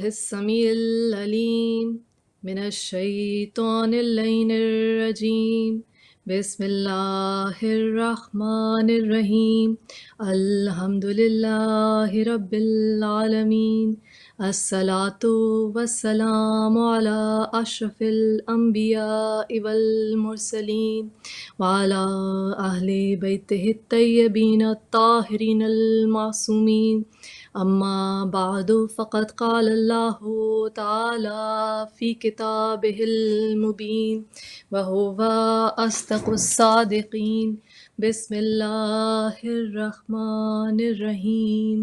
السميع العليم من الشيطان اللعين الرجيم. بسم الله الرحمن الرحيم. الحمد لله رب العالمين. الصلاة والسلام على أشرف الأنبياء والمرسلين وعلى أهل بيته الطيبين الطاهرين المعصومين. أما بعد فقد قال الله تعالى في كتابه المبين وهو أصدق الصادقين. بسم الله الرحمن الرحيم.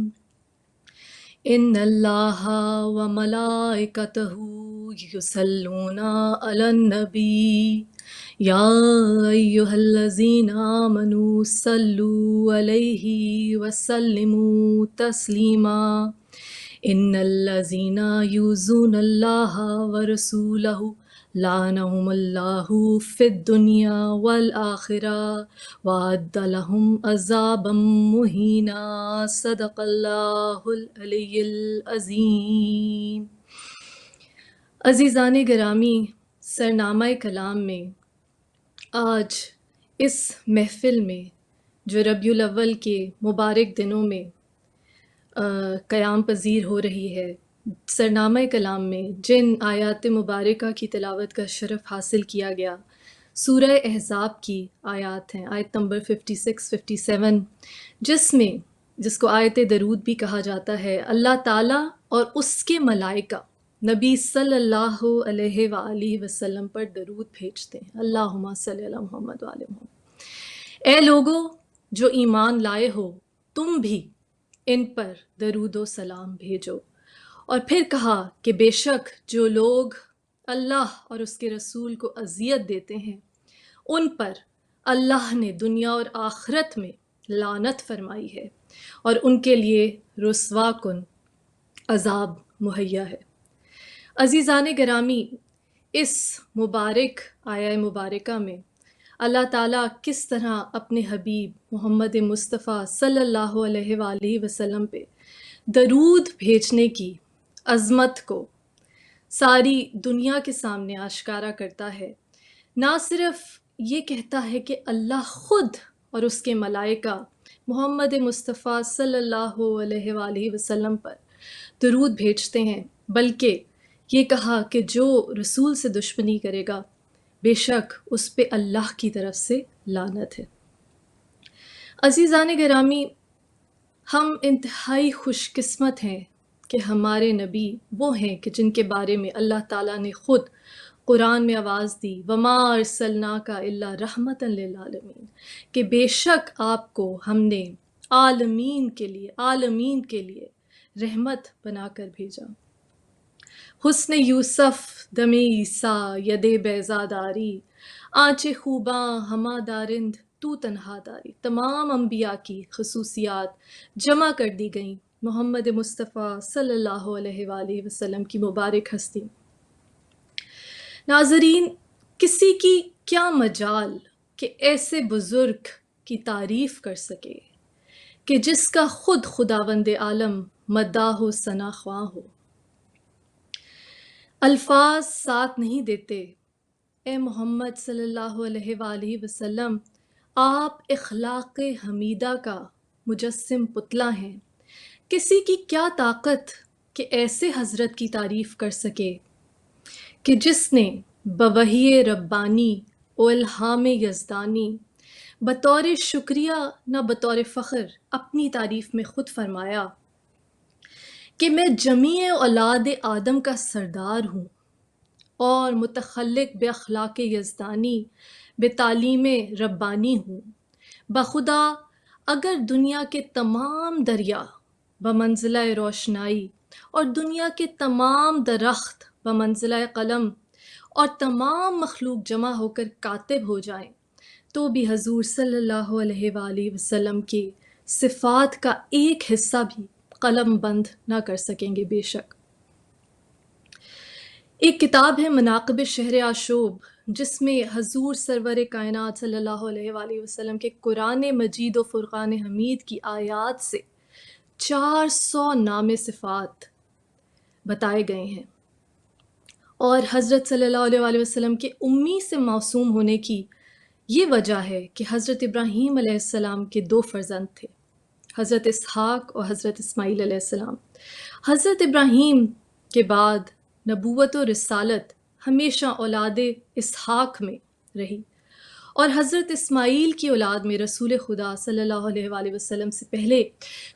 إن الله وملائكته يصلون على النبي يا أيها الذين آمنوا صلوا عليه وسلموا تسليما. إن الذين يؤذون الله ورسوله لعنهم الله في الدنيا والآخرة وأعد لهم عذابا مهينا. صدق اللہ العلی العظیم. عزیزان گرامی، سرنامہ کلام میں آج اس محفل میں جو ربیع الاول کے مبارک دنوں میں قیام پذیر ہو رہی ہے، سرنامہ کلام میں جن آیات مبارکہ کی تلاوت کا شرف حاصل کیا گیا، سورہ احزاب کی آیات ہیں، آیت نمبر 56 57، جس کو آیت درود بھی کہا جاتا ہے. اللہ تعالیٰ اور اس کے ملائکہ نبی صلی اللہ علیہ وآلہ وسلم پر درود بھیجتے ہیں. اللہم صلی علی محمد وآل محمد. اے لوگو جو ایمان لائے ہو، تم بھی ان پر درود و سلام بھیجو. اور پھر کہا کہ بے شک جو لوگ اللہ اور اس کے رسول کو اذیت دیتے ہیں، ان پر اللہ نے دنیا اور آخرت میں لعنت فرمائی ہے اور ان کے لیے رسوا کن عذاب مہیا ہے. عزیزان گرامی، اس مبارک آیہ مبارکہ میں اللہ تعالیٰ کس طرح اپنے حبیب محمد مصطفیٰ صلی اللہ علیہ وآلہ وسلم پہ درود بھیجنے کی عظمت کو ساری دنیا کے سامنے آشکارا کرتا ہے. نہ صرف یہ کہتا ہے کہ اللہ خود اور اس کے ملائکہ محمد مصطفیٰ صلی اللہ علیہ وآلہ وسلم پر درود بھیجتے ہیں، بلکہ یہ کہا کہ جو رسول سے دشمنی کرے گا بے شک اس پہ اللہ کی طرف سے لعنت ہے. عزیزان گرامی، ہم انتہائی خوش قسمت ہیں کہ ہمارے نبی وہ ہیں کہ جن کے بارے میں اللہ تعالیٰ نے خود قرآن میں آواز دی، وما ارسلناک الا رحمتا للعالمین، کہ بے شک آپ کو ہم نے عالمین کے لیے رحمت بنا کر بھیجا. حسن یوسف دم عیسیٰ ید بیضا داری، آنچ خوباں ہما دارند تو تنہا داری. تمام انبیاء کی خصوصیات جمع کر دی گئیں محمد مصطفیٰ صلی اللہ علیہ وآلہ وسلم کی مبارک ہستی. ناظرین، کسی کی کیا مجال کہ ایسے بزرگ کی تعریف کر سکے کہ جس کا خود خداوند عالم مداح و ثنا خواں ہو. الفاظ ساتھ نہیں دیتے. اے محمد صلی اللہ علیہ وآلہ وسلم، آپ اخلاق حمیدہ کا مجسم پتلا ہیں. کسی کی کیا طاقت کہ ایسے حضرت کی تعریف کر سکے کہ جس نے بوحی ربانی و الہام یزدانی بطور شکریہ نہ بطور فخر اپنی تعریف میں خود فرمایا کہ میں جمیع اولاد آدم کا سردار ہوں اور متخلق بے اخلاق یزدانی بے تعلیم ربانی ہوں. بخدا اگر دنیا کے تمام دریا بمنزلہ روشنائی اور دنیا کے تمام درخت بمنزلہ قلم اور تمام مخلوق جمع ہو کر کاتب ہو جائیں تو بھی حضور صلی اللہ علیہ وآلہ وسلم کی صفات کا ایک حصہ بھی قلم بند نہ کر سکیں گے بے شک. ایک کتاب ہے مناقب شہر آشوب، جس میں حضور سرور کائنات صلی اللہ علیہ وآلہ وسلم کے قرآن مجید و فرقان حمید کی آیات سے 400 نام صفات بتائے گئے ہیں، اور حضرت صلی اللہ علیہ وسلم کے امی سے معصوم ہونے کی یہ وجہ ہے کہ حضرت ابراہیم علیہ السلام کے 2 فرزند تھے، حضرت اسحاق اور حضرت اسماعیل علیہ السلام۔ حضرت ابراہیم کے بعد نبوت و رسالت ہمیشہ اولاد اسحاق میں رہی، اور حضرت اسماعیل کی اولاد میں رسول خدا صلی اللہ علیہ وآلہ وسلم سے پہلے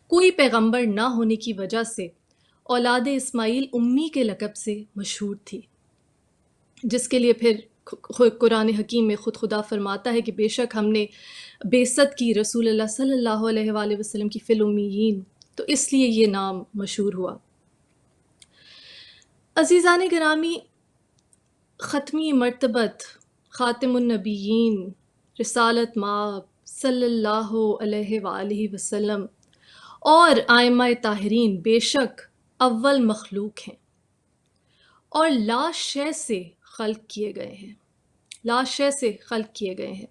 کوئی پیغمبر نہ ہونے کی وجہ سے اولاد اسماعیل امی کے لقب سے مشہور تھی، جس کے لیے پھر قرآن حکیم میں خود خدا فرماتا ہے کہ بے شک ہم نے بعثت کی رسول اللہ صلی اللہ علیہ وآلہ وسلم کی فی الامیین، تو اس لیے یہ نام مشہور ہوا۔ عزیزان گرامی، ختمی مرتبت خاتم النبیین رسالت مآب صلی اللہ علیہ وآلہ وسلم اور ائمہ طاہرین بے شک اول مخلوق ہیں اور لا شے سے خلق کیے گئے ہیں، لا شے سے خلق کیے گئے ہیں۔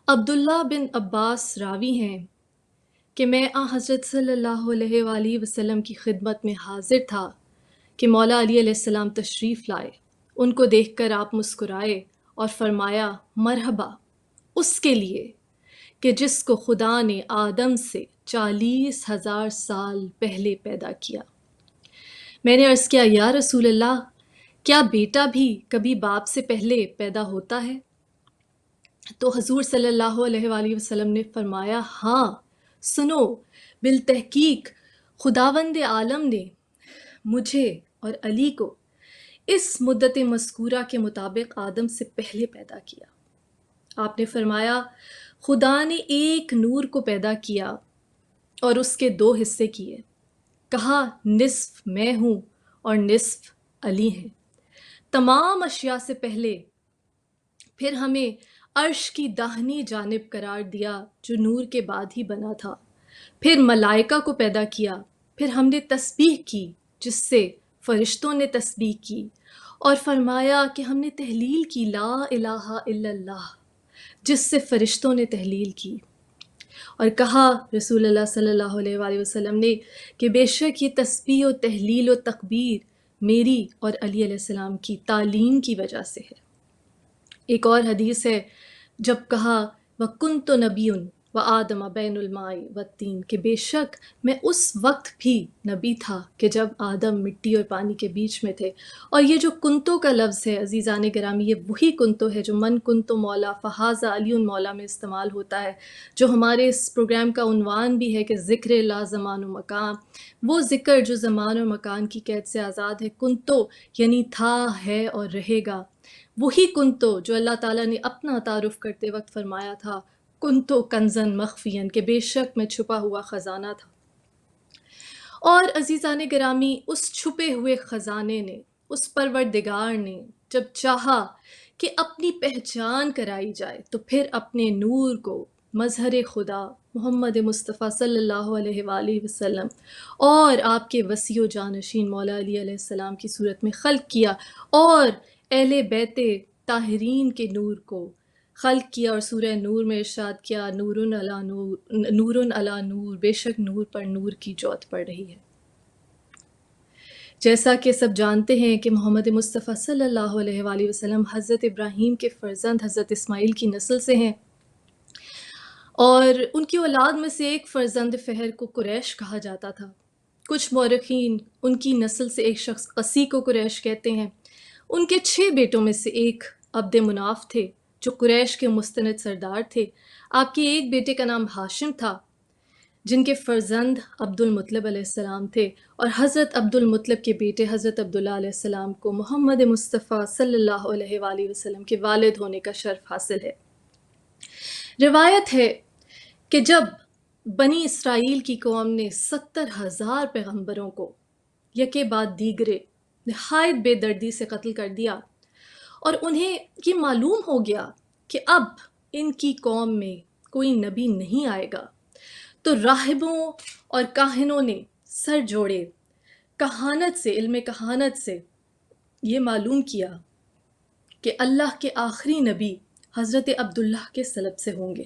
عبداللہ بن عباس راوی ہیں کہ میں حضرت صلی اللہ علیہ وآلہ وسلم کی خدمت میں حاضر تھا کہ مولا علی علیہ السلام تشریف لائے، ان کو دیکھ کر آپ مسکرائے اور فرمایا مرحبا اس کے لیے کہ جس کو خدا نے آدم سے 40,000 سال پہلے پیدا کیا۔ میں نے عرض کیا یا رسول اللہ، کیا بیٹا بھی کبھی باپ سے پہلے پیدا ہوتا ہے؟ تو حضور صلی اللہ علیہ وآلہ وسلم نے فرمایا ہاں سنو، بالتحقیق خداوند عالم نے مجھے اور علی کو اس مدت مذکورہ کے مطابق آدم سے پہلے پیدا کیا۔ آپ نے فرمایا خدا نے ایک نور کو پیدا کیا اور اس کے 2 حصے کیے، کہا نصف میں ہوں اور نصف علی ہیں۔ تمام اشیاء سے پہلے پھر ہمیں عرش کی داہنی جانب قرار دیا جو نور کے بعد ہی بنا تھا، پھر ملائکہ کو پیدا کیا، پھر ہم نے تسبیح کی جس سے فرشتوں نے تسبیح کی، اور فرمایا کہ ہم نے تحلیل کی لا الہ الا اللہ جس سے فرشتوں نے تحلیل کی، اور کہا رسول اللہ صلی اللہ علیہ وآلہ وسلم نے کہ بے شک یہ تسبیح و تحلیل و تکبیر میری اور علی علیہ السلام کی تعلیم کی وجہ سے ہے۔ ایک اور حدیث ہے جب کہا وَكُنْتُ نَبِيٌّ وَآدَمَ بَيْنُ الْمَاءِ وَالطِّينِ کہ بے شک میں اس وقت بھی نبی تھا کہ جب آدم مٹی اور پانی کے بیچ میں تھے۔ اور یہ جو کنتو کا لفظ ہے عزیزان گرامی، یہ وہی کنتو ہے جو من کنتو مولا فہذا علی مولا میں استعمال ہوتا ہے، جو ہمارے اس پروگرام کا عنوان بھی ہے کہ ذکر لا زمان و مکان، وہ ذکر جو زمان اور مکان کی قید سے آزاد ہے۔ کنتو یعنی تھا، ہے اور رہے گا، وہی کنتو جو اللہ تعالیٰ نے اپنا تعارف کرتے وقت فرمایا تھا کنتو کنزن مخفین کہ بے شک میں چھپا ہوا خزانہ تھا۔ اور عزیزان گرامی، اس چھپے ہوئے خزانے نے، اس پروردگار نے جب چاہا کہ اپنی پہچان کرائی جائے تو پھر اپنے نور کو مظہر خدا محمد مصطفیٰ صلی اللہ علیہ وآلہ وسلم اور آپ کے وصی و جانشین مولا علی علیہ السلام کی صورت میں خلق کیا، اور اہل بیت طاہرین کے نور کو خلق کیا، اور سورہ نور میں ارشاد کیا نورن علی نور، نورن علی نور، بے شک نور پر نور کی جوت پڑ رہی ہے۔ جیسا کہ سب جانتے ہیں کہ محمد مصطفیٰ صلی اللہ علیہ وآلہ وسلم حضرت ابراہیم کے فرزند حضرت اسماعیل کی نسل سے ہیں، اور ان کی اولاد میں سے ایک فرزند فہر کو قریش کہا جاتا تھا۔ کچھ مورخین ان کی نسل سے ایک شخص قسی کو قریش کہتے ہیں۔ ان کے 6 بیٹوں میں سے ایک عبد مناف تھے جو قریش کے مستند سردار تھے۔ آپ کے ایک بیٹے کا نام ہاشم تھا جن کے فرزند عبد المطلب علیہ السلام تھے، اور حضرت عبد المطلب کے بیٹے حضرت عبداللہ علیہ السلام کو محمد مصطفیٰ صلی اللہ علیہ وآلہ وسلم کے والد ہونے کا شرف حاصل ہے۔ روایت ہے کہ جب بنی اسرائیل کی قوم نے 70,000 پیغمبروں کو یکے بعد دیگرے نہایت بے دردی سے قتل کر دیا، اور انہیں یہ معلوم ہو گیا کہ اب ان کی قوم میں کوئی نبی نہیں آئے گا، تو راہبوں اور کاہنوں نے سر جوڑے کہانت سے، علم کہانت سے یہ معلوم کیا کہ اللہ کے آخری نبی حضرت عبداللہ کے سلب سے ہوں گے۔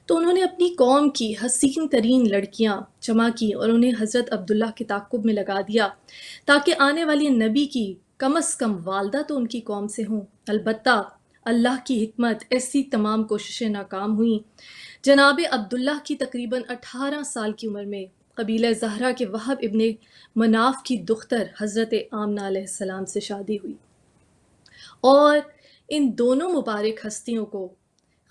تو انہوں نے اپنی قوم کی حسین ترین لڑکیاں جمع کی اور انہیں حضرت عبداللہ کے تعاقب میں لگا دیا تاکہ آنے والی نبی کی کم از کم والدہ تو ان کی قوم سے ہوں۔ البتہ اللہ کی حکمت، ایسی تمام کوششیں ناکام ہوئیں۔ جناب عبداللہ کی تقریباً 18 سال کی عمر میں قبیلہ زہرہ کے وہب ابن مناف کی دختر حضرت آمنہ علیہ السلام سے شادی ہوئی اور ان دونوں مبارک ہستیوں کو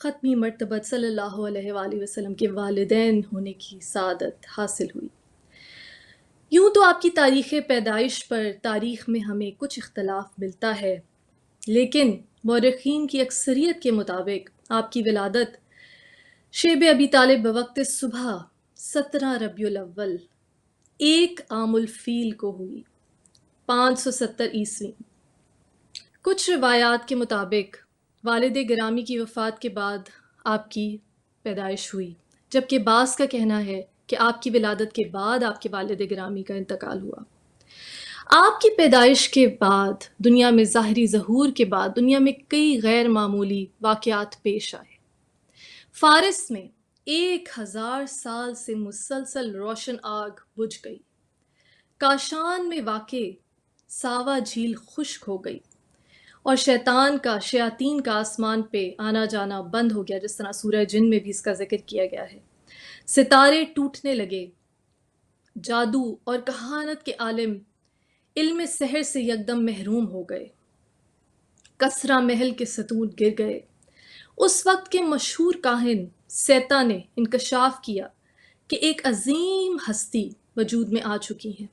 ختمی مرتبت صلی اللہ علیہ وآلہ وسلم کے والدین ہونے کی سعادت حاصل ہوئی۔ یوں تو آپ کی تاریخ پیدائش پر تاریخ میں ہمیں کچھ اختلاف ملتا ہے، لیکن مورخین کی اکثریت کے مطابق آپ کی ولادت شیب ابی طالب بوقت صبح 17 ربیع الاول 1 عام الفیل کو ہوئی، 570 عیسوی۔ کچھ روایات کے مطابق والد گرامی کی وفات کے بعد آپ کی پیدائش ہوئی، جبکہ بعض کا کہنا ہے کہ آپ کی ولادت کے بعد آپ کے والد گرامی کا انتقال ہوا۔ آپ کی پیدائش کے بعد دنیا میں ظاہری ظہور کے بعد دنیا میں کئی غیر معمولی واقعات پیش آئے۔ فارس میں 1000 سال سے مسلسل روشن آگ بجھ گئی۔ کاشان میں واقع ساوا جھیل خشک ہو گئی اور شیاطین کا آسمان پہ آنا جانا بند ہو گیا، جس طرح سورہ جن میں بھی اس کا ذکر کیا گیا ہے۔ ستارے ٹوٹنے لگے، جادو اور کہانت کے عالم علم سحر سے یکدم محروم ہو گئے، کسرا محل کے ستون گر گئے۔ اس وقت کے مشہور کاہن سیتا نے انکشاف کیا کہ ایک عظیم ہستی وجود میں آ چکی ہیں۔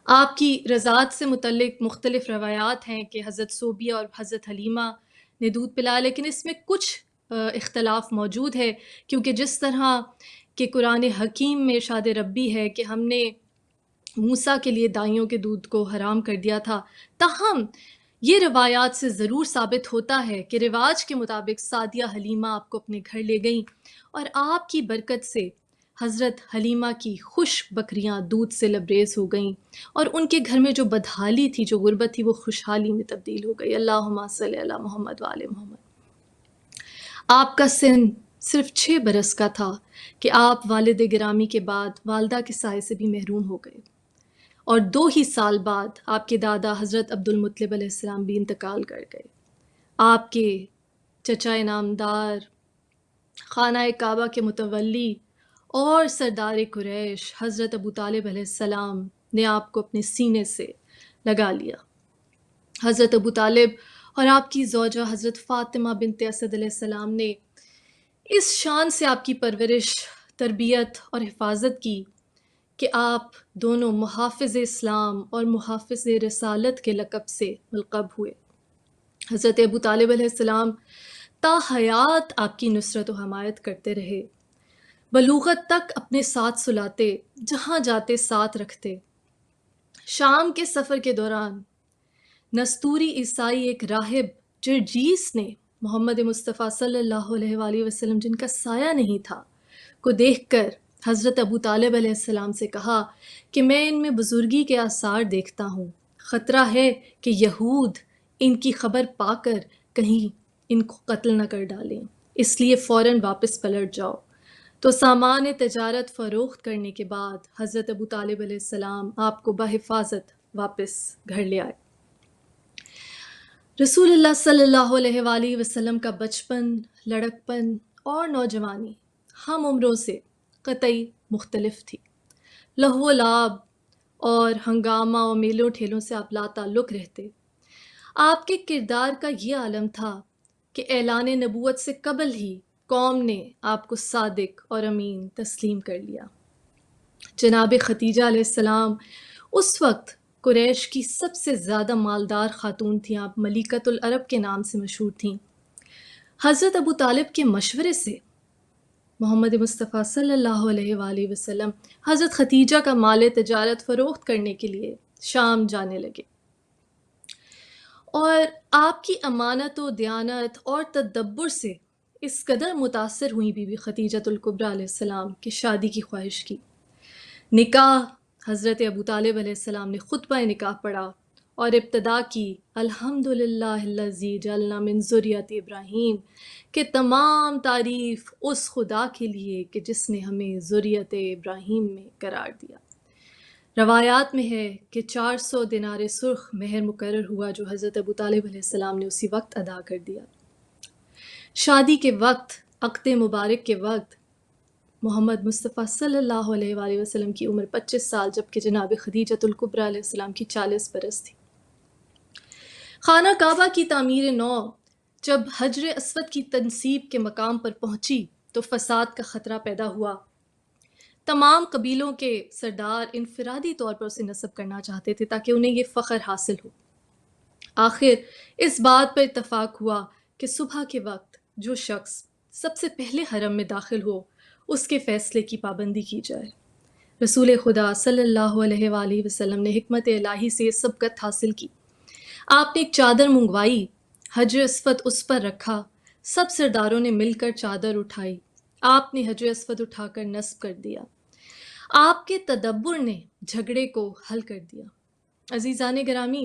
آپ کی رضاعت سے متعلق مختلف روایات ہیں کہ حضرت صوبیہ اور حضرت حلیمہ نے دودھ پلایا، لیکن اس میں کچھ اختلاف موجود ہے، کیونکہ جس طرح کہ قرآن حکیم میں ارشاد ربی ہے کہ ہم نے موسیٰ کے لیے دائیوں کے دودھ کو حرام کر دیا تھا، تاہم یہ روایات سے ضرور ثابت ہوتا ہے کہ رواج کے مطابق سعدیہ حلیمہ آپ کو اپنے گھر لے گئیں اور آپ کی برکت سے حضرت حلیمہ کی خشک بکریاں دودھ سے لبریز ہو گئیں اور ان کے گھر میں جو بدحالی تھی، جو غربت تھی، وہ خوشحالی میں تبدیل ہو گئی۔ اللہم صلی علی محمد وآل محمد۔ آپ کا سن صرف 6 برس کا تھا کہ آپ والد گرامی کے بعد والدہ کے سائے سے بھی محروم ہو گئے، اور 2 ہی سال بعد آپ کے دادا حضرت عبد المطلب علیہ السلام بھی انتقال کر گئے۔ آپ کے چچا انعامدار، خانہ کعبہ کے متولی اور سردار قریش حضرت ابو طالب علیہ السلام نے آپ کو اپنے سینے سے لگا لیا۔ حضرت ابو طالب اور آپ کی زوجہ حضرت فاطمہ بنت اسد علیہ السلام نے اس شان سے آپ کی پرورش، تربیت اور حفاظت کی کہ آپ دونوں محافظ اسلام اور محافظ رسالت کے لقب سے ملقب ہوئے۔ حضرت ابو طالب علیہ السلام تا حیات آپ کی نصرت و حمایت کرتے رہے، بلوغت تک اپنے ساتھ سلاتے، جہاں جاتے ساتھ رکھتے۔ شام کے سفر کے دوران نستوری عیسائی ایک راہب جرجیس نے محمد مصطفیٰ صلی اللہ علیہ وآلہ وسلم، جن کا سایہ نہیں تھا، کو دیکھ کر حضرت ابو طالب علیہ السلام سے کہا کہ میں ان میں بزرگی کے آثار دیکھتا ہوں، خطرہ ہے کہ یہود ان کی خبر پا کر کہیں ان کو قتل نہ کر ڈالیں، اس لیے فوراً واپس پلٹ جاؤ۔ تو سامان تجارت فروخت کرنے کے بعد حضرت ابو طالب علیہ السلام آپ کو بحفاظت واپس گھر لے آئے۔ رسول اللہ صلی اللہ علیہ وآلہ وسلم کا بچپن، لڑکپن اور نوجوانی ہم عمروں سے قطعی مختلف تھی۔ لہو و لعب اور ہنگامہ و میلوں ٹھیلوں سے آپ لا تعلق رہتے۔ آپ کے کردار کا یہ عالم تھا کہ اعلان نبوت سے قبل ہی قوم نے آپ کو صادق اور امین تسلیم کر لیا۔ جناب ختیجہ علیہ السلام اس وقت قریش کی سب سے زیادہ مالدار خاتون تھیں، آپ ملیکۃ العرب کے نام سے مشہور تھیں۔ حضرت ابو طالب کے مشورے سے محمد مصطفیٰ صلی اللہ علیہ وآلہ وسلم حضرت ختیجہ کا مال تجارت فروخت کرنے کے لیے شام جانے لگے، اور آپ کی امانت و دیانت اور تدبر سے اس قدر متاثر ہوئیں بی بی خدیجۃ الکبریٰ علیہ السلام کہ شادی کی خواہش کی۔ نکاح حضرت ابو طالب علیہ السلام نے خطبہ نکاح پڑھا اور ابتدا کی الحمدللہ الذی جعلنا من ذریت ابراہیم، کہ تمام تعریف اس خدا کے لیے کہ جس نے ہمیں ذریت ابراہیم میں قرار دیا۔ روایات میں ہے کہ 400 دینار سرخ مہر مقرر ہوا جو حضرت ابو طالب علیہ السلام نے اسی وقت ادا کر دیا۔ شادی کے وقت، عقد مبارک کے وقت، محمد مصطفیٰ صلی اللہ علیہ وآلہ وسلم کی عمر 25 سال، جبکہ جناب خدیجۃ الکبریٰ علیہ السلام کی 40 برس تھی۔ خانہ کعبہ کی تعمیر نو جب حجر اسود کی تنصیب کے مقام پر پہنچی تو فساد کا خطرہ پیدا ہوا۔ تمام قبیلوں کے سردار انفرادی طور پر اسے نصب کرنا چاہتے تھے تاکہ انہیں یہ فخر حاصل ہو۔ آخر اس بات پر اتفاق ہوا کہ صبح کے وقت جو شخص سب سے پہلے حرم میں داخل ہو اس کے فیصلے کی پابندی کی جائے۔ رسول خدا صلی اللہ علیہ وآلہ وسلم نے حکمت الہی سے یہ سبقت حاصل کی۔ آپ نے ایک چادر منگوائی، حجر اسود اس پر رکھا، سب سرداروں نے مل کر چادر اٹھائی، آپ نے حجر اسود اٹھا کر نصب کر دیا۔ آپ کے تدبر نے جھگڑے کو حل کر دیا۔ عزیزان گرامی،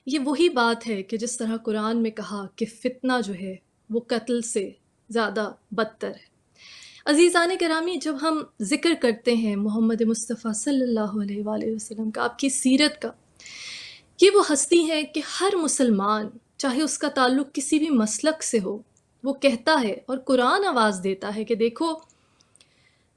یہ وہی بات ہے کہ جس طرح قرآن میں کہا کہ فتنہ جو ہے وہ قتل سے زیادہ بدتر ہے۔ عزیزان گرامی، جب ہم ذکر کرتے ہیں محمد مصطفیٰ صلی اللہ علیہ وآلہ وسلم کا، آپ کی سیرت کا، یہ وہ ہستی ہے کہ ہر مسلمان چاہے اس کا تعلق کسی بھی مسلک سے ہو، وہ کہتا ہے اور قرآن آواز دیتا ہے کہ دیکھو،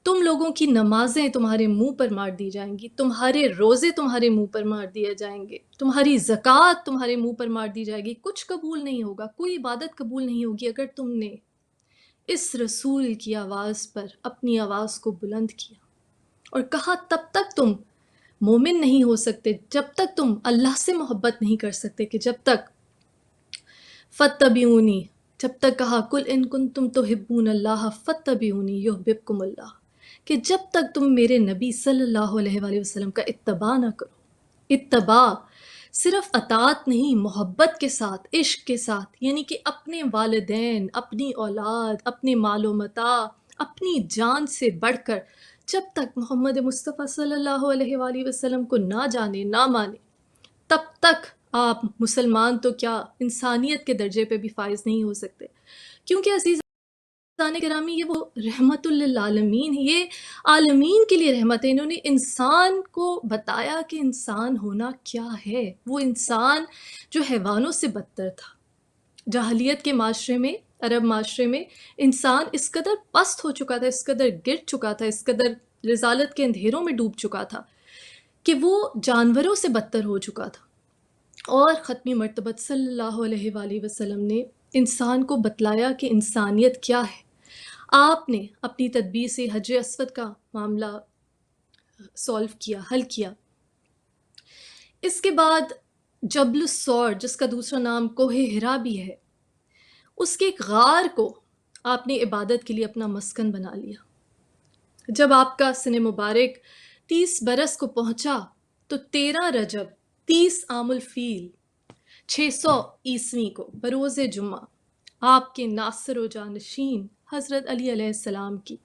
تم لوگوں کی نمازیں تمہارے منہ پر مار دی جائیں گی، تمہارے روزے تمہارے منہ پر مار دیے جائیں گے، تمہاری زکوٰۃ تمہارے منہ پر مار دی جائے گی، کچھ قبول نہیں ہوگا، کوئی عبادت قبول نہیں ہوگی اگر تم نے اس رسول کی آواز پر اپنی آواز کو بلند کیا۔ اور کہا تب تک تم مومن نہیں ہو سکتے، جب تک تم اللہ سے محبت نہیں کر سکتے، کہ جب تک فاتبعونی، جب تک کہا کل ان کنتم تحبون اللہ فاتبعونی یحببکم اللہ، کہ جب تک تم میرے نبی صلی اللہ علیہ وآلہ وسلم کا اتباع نہ کرو۔ اتباع صرف اطاعت نہیں، محبت کے ساتھ، عشق کے ساتھ، یعنی کہ اپنے والدین، اپنی اولاد، اپنے مال و متاع، اپنی جان سے بڑھ کر جب تک محمد مصطفیٰ صلی اللہ علیہ وآلہ وسلم کو نہ جانے، نہ مانے، تب تک آپ مسلمان تو کیا انسانیت کے درجے پہ بھی فائز نہیں ہو سکتے، کیونکہ عزیزان گرامی یہ وہ رحمت للعالمین ہے، یہ عالمین کے لیے رحمت ہے۔ انہوں نے انسان کو بتایا کہ انسان ہونا کیا ہے، وہ انسان جو حیوانوں سے بدتر تھا۔ جاہلیت کے معاشرے میں، عرب معاشرے میں انسان اس قدر پست ہو چکا تھا، اس قدر گر چکا تھا، اس قدر رذالت کے اندھیروں میں ڈوب چکا تھا کہ وہ جانوروں سے بدتر ہو چکا تھا۔ اور ختمی مرتبت صلی اللہ علیہ وآلہ وسلم نے انسان کو بتلایا کہ انسانیت کیا ہے۔ آپ نے اپنی تدبیر سے حجر اسود کا معاملہ سولو کیا، حل کیا۔ اس کے بعد جبل السور، جس کا دوسرا نام کوہ ہرا بھی ہے، اس کے ایک غار کو آپ نے عبادت کے لیے اپنا مسکن بنا لیا۔ جب آپ کا سن مبارک 30 برس کو پہنچا تو 13 رجب 30 عام الفیل 600 عیسوی کو بروز جمعہ آپ کے ناصر و جانشین حضرت علی علیہ السلام کی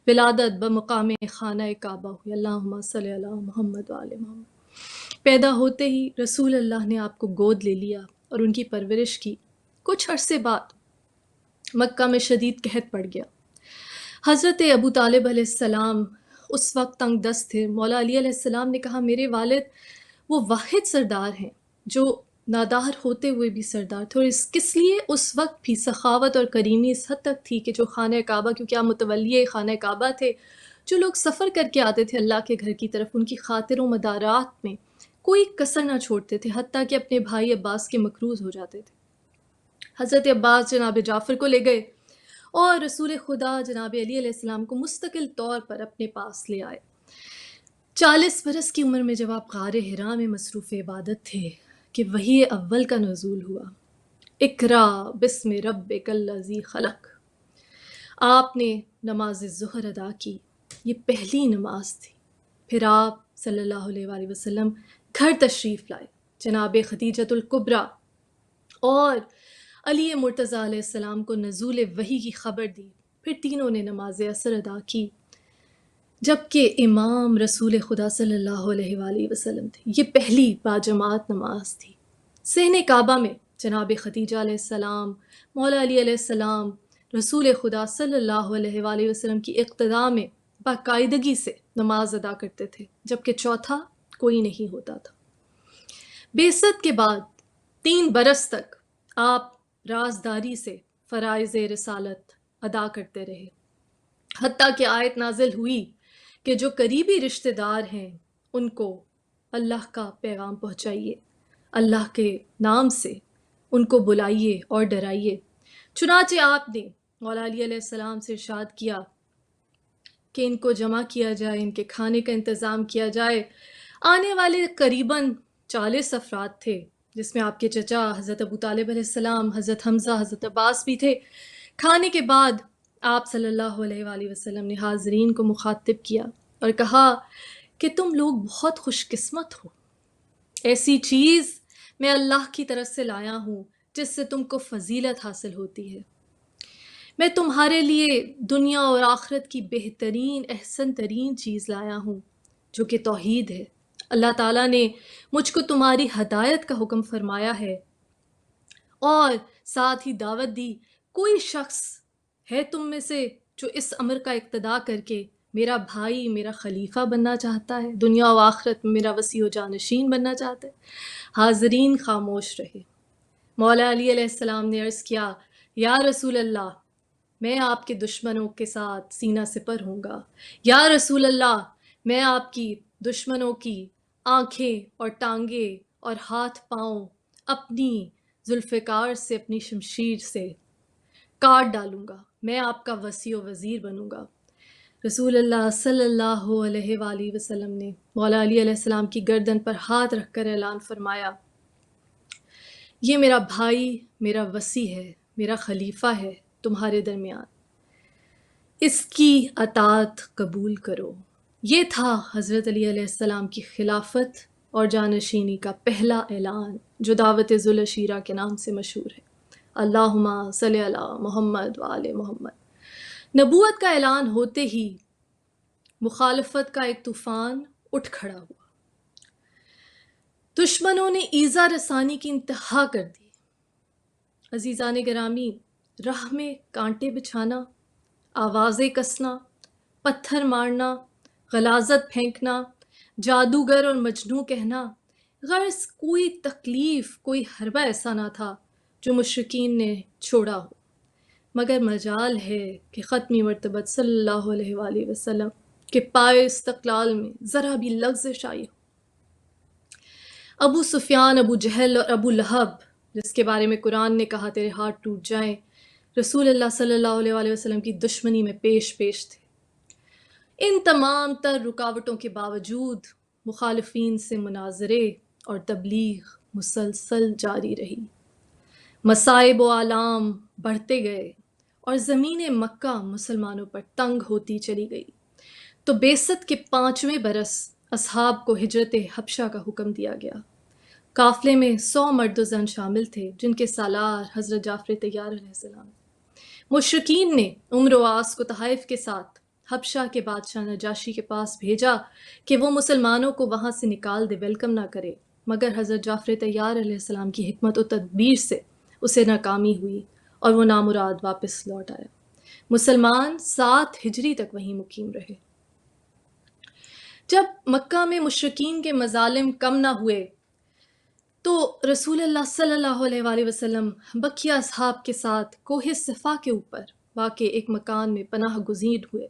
ولادت بمقام خانہ کعبہ ہوئی۔ اللہم صلی علی محمد وآل محمد۔ پیدا ہوتے ہی رسول اللہ نے آپ کو گود لے لیا اور ان کی پرورش کی۔ کچھ عرصے بعد مکہ میں شدید قحط پڑ گیا۔ حضرت ابو طالب علیہ السلام اس وقت تنگ دست تھے۔ مولا علی علیہ السلام نے کہا میرے والد وہ واحد سردار ہیں جو نادار ہوتے ہوئے بھی سردار تھے، اور کس لیے اس وقت بھی سخاوت اور کریمی اس حد تک تھی کہ جو خانہ کعبہ، کیونکہ آپ متولی خانہ کعبہ تھے، جو لوگ سفر کر کے آتے تھے اللہ کے گھر کی طرف، ان کی خاطر و مدارات میں کوئی کسر نہ چھوڑتے تھے، حتیٰ کہ اپنے بھائی عباس کے مکروز ہو جاتے تھے۔ حضرت عباس جناب جعفر کو لے گئے اور رسول خدا جناب علی علیہ السلام کو مستقل طور پر اپنے پاس لے آئے۔ 40 برس کی عمر میں جب آپ غار حرا میں مصروف عبادت تھے کہ وحی اول کا نزول ہوا، اقرا بسم ربک الذی خلق، آپ نے نماز ظہر ادا کی، یہ پہلی نماز تھی۔ پھر آپ صلی اللہ علیہ وآلہ وسلم گھر تشریف لائے، جناب خدیجۃ الکبریٰ اور علی مرتضیٰ علیہ السلام کو نزول وحی کی خبر دی، پھر تینوں نے نماز عصر ادا کی۔ جبکہ امام رسول خدا صلی اللہ علیہ وآلہ وسلم تھے۔ یہ پہلی باجماعت نماز تھی۔ صحن کعبہ میں جناب خدیجہ علیہ السلام، مولا علی علیہ السلام رسول خدا صلی اللہ علیہ وآلہ وسلم کی اقتداء میں باقاعدگی سے نماز ادا کرتے تھے، جبکہ چوتھا کوئی نہیں ہوتا تھا۔ بعثت کے بعد 3 برس تک آپ رازداری سے فرائض رسالت ادا کرتے رہے، حتیٰ کہ آیت نازل ہوئی کہ جو قریبی رشتہ دار ہیں ان کو اللہ کا پیغام پہنچائیے، اللہ کے نام سے ان کو بلائیے اور ڈرائیے۔ چنانچہ آپ نے مولا علی علیہ السلام سے ارشاد کیا کہ ان کو جمع کیا جائے، ان کے کھانے کا انتظام کیا جائے۔ آنے والے قریباً 40 افراد تھے، جس میں آپ کے چچا حضرت ابو طالب علیہ السلام، حضرت حمزہ، حضرت عباس بھی تھے۔ کھانے کے بعد آپ صلی اللہ علیہ وآلہ وسلم نے حاضرین کو مخاطب کیا اور کہا کہ تم لوگ بہت خوش قسمت ہو، ایسی چیز میں اللہ کی طرف سے لایا ہوں جس سے تم کو فضیلت حاصل ہوتی ہے۔ میں تمہارے لیے دنیا اور آخرت کی بہترین احسن ترین چیز لایا ہوں جو کہ توحید ہے۔ اللہ تعالیٰ نے مجھ کو تمہاری ہدایت کا حکم فرمایا ہے اور ساتھ ہی دعوت دی، کوئی شخص ہے تم میں سے جو اس امر کا اقتداء کر کے میرا بھائی، میرا خلیفہ بننا چاہتا ہے، دنیا و آخرت میں میرا وسیع و جانشین بننا چاہتا ہے؟ حاضرین خاموش رہے۔ مولا علی علیہ السلام نے عرض کیا، یا رسول اللہ، میں آپ کے دشمنوں کے ساتھ سینہ سپر ہوں گا۔ یا رسول اللہ، میں آپ کی دشمنوں کی آنکھیں اور ٹانگیں اور ہاتھ پاؤں اپنی ذوالفقار سے، اپنی شمشیر سے کاٹ ڈالوں گا، میں آپ کا وصی و وزیر بنوں گا۔ رسول اللہ صلی اللہ علیہ وآلہ وسلم نے مولا علی علیہ السلام کی گردن پر ہاتھ رکھ کر اعلان فرمایا، یہ میرا بھائی، میرا وصی ہے، میرا خلیفہ ہے تمہارے درمیان، اس کی اطاعت قبول کرو۔ یہ تھا حضرت علی علیہ السلام کی خلافت اور جانشینی کا پہلا اعلان، جو دعوت ذوالعشیرہ کے نام سے مشہور ہے۔ اللہم صلی علی محمد وآل محمد۔ نبوت کا اعلان ہوتے ہی مخالفت کا ایک طوفان اٹھ کھڑا ہوا۔ دشمنوں نے ایذا رسانی کی انتہا کر دی۔ عزیزان گرامی، راہ میں کانٹے بچھانا، آوازیں کسنا، پتھر مارنا، غلاظت پھینکنا، جادوگر اور مجنوں کہنا، غرض کوئی تکلیف، کوئی حربہ ایسا نہ تھا جو مشرکین نے چھوڑا ہو، مگر مجال ہے کہ ختمی مرتبت صلی اللہ علیہ وآلہ وسلم کے پائے استقلال میں ذرا بھی لغزش آئی ہو۔ ابو سفیان، ابو جہل اور ابو لہب، جس کے بارے میں قرآن نے کہا تیرے ہاتھ ٹوٹ جائیں، رسول اللہ صلی اللہ علیہ وآلہ وسلم کی دشمنی میں پیش تھے۔ ان تمام تر رکاوٹوں کے باوجود مخالفین سے مناظرے اور تبلیغ مسلسل جاری رہی۔ مصائب و آلام بڑھتے گئے اور زمین مکہ مسلمانوں پر تنگ ہوتی چلی گئی، تو بعثت کے 5ویں برس اصحاب کو ہجرت حبشہ کا حکم دیا گیا۔ قافلے میں 100 مرد و زن شامل تھے، جن کے سالار حضرت جعفر طیار علیہ السلام۔ مشرکین نے عمرو و عاص کو تحائف کے ساتھ حبشہ کے بادشاہ نجاشی کے پاس بھیجا کہ وہ مسلمانوں کو وہاں سے نکال دے، ویلکم نہ کرے، مگر حضرت جعفر طیار علیہ السلام کی حکمت و تدبیر سے اسے ناکامی ہوئی اور وہ نامراد واپس لوٹ آیا۔ مسلمان 7 ہجری تک وہیں مقیم رہے۔ جب مکہ میں مشرکین کے مظالم کم نہ ہوئے تو رسول اللہ صلی اللہ علیہ وآلہ وسلم بقیہ اصحاب کے ساتھ کوہ صفا کے اوپر واقع ایک مکان میں پناہ گزین ہوئے،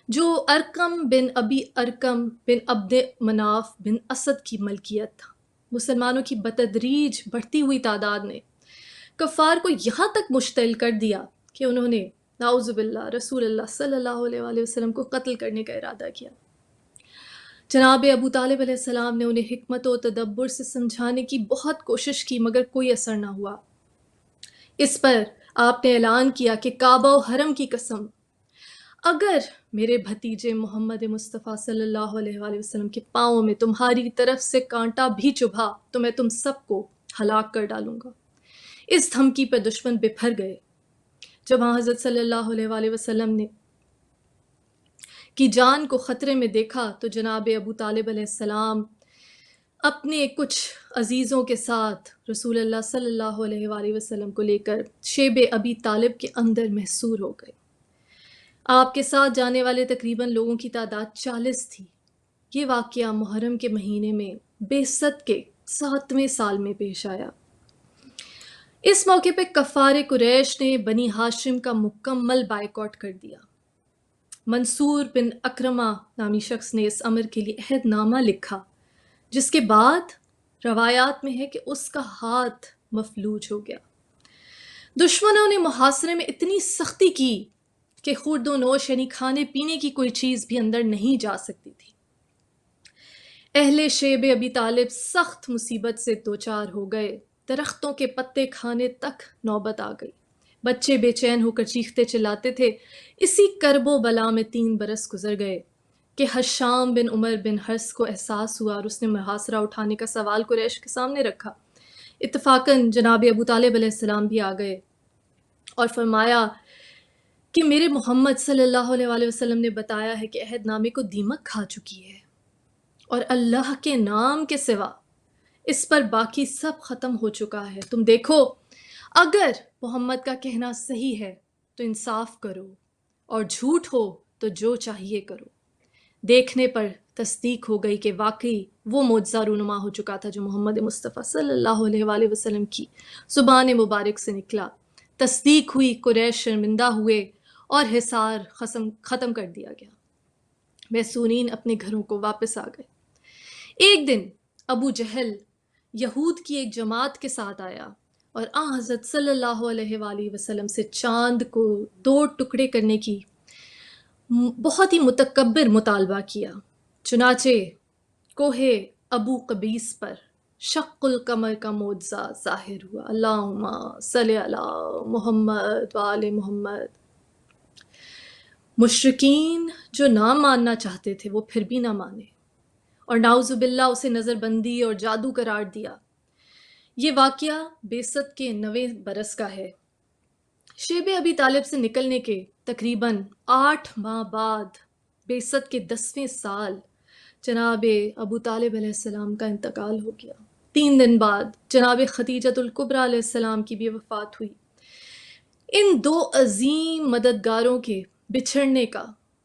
جو ارقم بن ابی ارقم بن عبد مناف بن اسد کی ملکیت تھا۔ مسلمانوں کی بتدریج بڑھتی ہوئی تعداد نے کفار کو یہاں تک مشتعل کر دیا کہ انہوں نے نعوذ باللہ رسول اللہ صلی اللہ علیہ وآلہ وسلم کو قتل کرنے کا ارادہ کیا۔ جناب ابو طالب علیہ السلام نے انہیں حکمت و تدبر سے سمجھانے کی بہت کوشش کی، مگر کوئی اثر نہ ہوا۔ اس پر آپ نے اعلان کیا کہ کعبہ و حرم کی قسم، اگر میرے بھتیجے محمد مصطفیٰ صلی اللہ علیہ وآلہ وسلم کے پاؤں میں تمہاری طرف سے کانٹا بھی چبھا تو میں تم سب کو ہلاک کر ڈالوں گا۔ اس دھمکی پر دشمن بپھر گئے۔ جب حضرت صلی اللہ علیہ وآلہ وسلم نے کی جان کو خطرے میں دیکھا تو جناب ابو طالب علیہ السلام اپنے کچھ عزیزوں کے ساتھ رسول اللہ صلی اللہ علیہ وآلہ وسلم کو لے کر شیب ابی طالب کے اندر محصور ہو گئے۔ آپ کے ساتھ جانے والے تقریباً لوگوں کی تعداد 40 تھی۔ یہ واقعہ محرم کے مہینے میں بعثت کے 7ویں سال میں پیش آیا۔ اس موقع پہ کفار قریش نے بنی ہاشم کا مکمل بائیکاٹ کر دیا۔ منصور بن اکرمہ نامی شخص نے اس امر کے لیے عہد نامہ لکھا، جس کے بعد روایات میں ہے کہ اس کا ہاتھ مفلوج ہو گیا۔ دشمنوں نے محاصرے میں اتنی سختی کی کہ خورد و نوش یعنی کھانے پینے کی کوئی چیز بھی اندر نہیں جا سکتی تھی۔ اہل شیب ابی طالب سخت مصیبت سے دوچار ہو گئے، درختوں کے پتے کھانے تک نوبت آ گئی۔ بچے بے چین ہو کر چیختے چلاتے تھے۔ اسی کرب و بلا میں 3 برس گزر گئے کہ حشام بن عمر بن حرس کو احساس ہوا اور اس نے محاصرہ اٹھانے کا سوال قریش کے سامنے رکھا۔ اتفاقاً جناب ابو طالب علیہ السلام بھی آ گئے اور فرمایا کہ میرے محمد صلی اللہ علیہ وآلہ وسلم نے بتایا ہے کہ عہد نامے کو دیمک کھا چکی ہے اور اللہ کے نام کے سوا اس پر باقی سب ختم ہو چکا ہے۔ تم دیکھو، اگر محمد کا کہنا صحیح ہے تو انصاف کرو اور جھوٹ ہو تو جو چاہیے کرو۔ دیکھنے پر تصدیق ہو گئی کہ واقعی وہ معجزہ رونما ہو چکا تھا جو محمد مصطفیٰ صلی اللہ علیہ وآلہ وسلم کی زبان مبارک سے نکلا۔ تصدیق ہوئی، قریش شرمندہ ہوئے اور حصار ختم کر دیا گیا۔ محصورین اپنے گھروں کو واپس آ گئے۔ ایک دن ابو جہل یہود کی ایک جماعت کے ساتھ آیا اور حضرت صلی اللہ علیہ وآلہ وسلم سے چاند کو 2 ٹکڑے کرنے کی بہت ہی متکبر مطالبہ کیا۔ چنانچہ کوہ ابو قبیس پر شق القمر کا معجزہ ظاہر ہوا۔ اللہم صلی علی محمد وآل محمد۔ مشرکین جو نہ ماننا چاہتے تھے وہ پھر بھی نہ مانے اور نعوذ باللہ اسے نظر بندی اور جادو قرار دیا۔ یہ واقعہ بعثت کے 9ویں برس کا ہے۔ شیب ابی طالب سے نکلنے کے تقریباً 8 ماہ بعد بعثت کے 10ویں سال جناب ابو طالب علیہ السلام کا انتقال ہو گیا۔ 3 دن بعد جناب خدیجۃ الکبریٰ علیہ السلام کی بھی وفات ہوئی۔ ان 2 عظیم مددگاروں کے بچھڑنے کا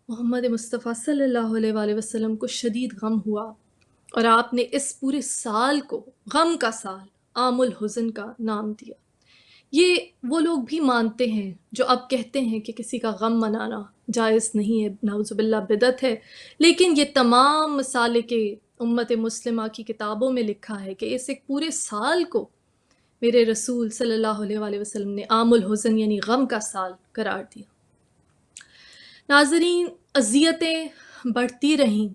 محمد مصطفیٰ صلی اللہ علیہ وآلہ وسلم کو شدید غم ہوا اور آپ نے اس پورے سال کو غم کا سال، عام الحزن کا نام دیا۔ یہ وہ لوگ بھی مانتے ہیں جو اب کہتے ہیں کہ کسی کا غم منانا جائز نہیں ہے، نعوذ باللہ بدعت ہے، لیکن یہ تمام مسالک امت مسلمہ کی کتابوں میں لکھا ہے کہ اس ایک پورے سال کو میرے رسول صلی اللہ علیہ وآلہ وسلم نے عام الحزن یعنی غم کا سال قرار دیا۔ ناظرین، اذیتیں بڑھتی رہیں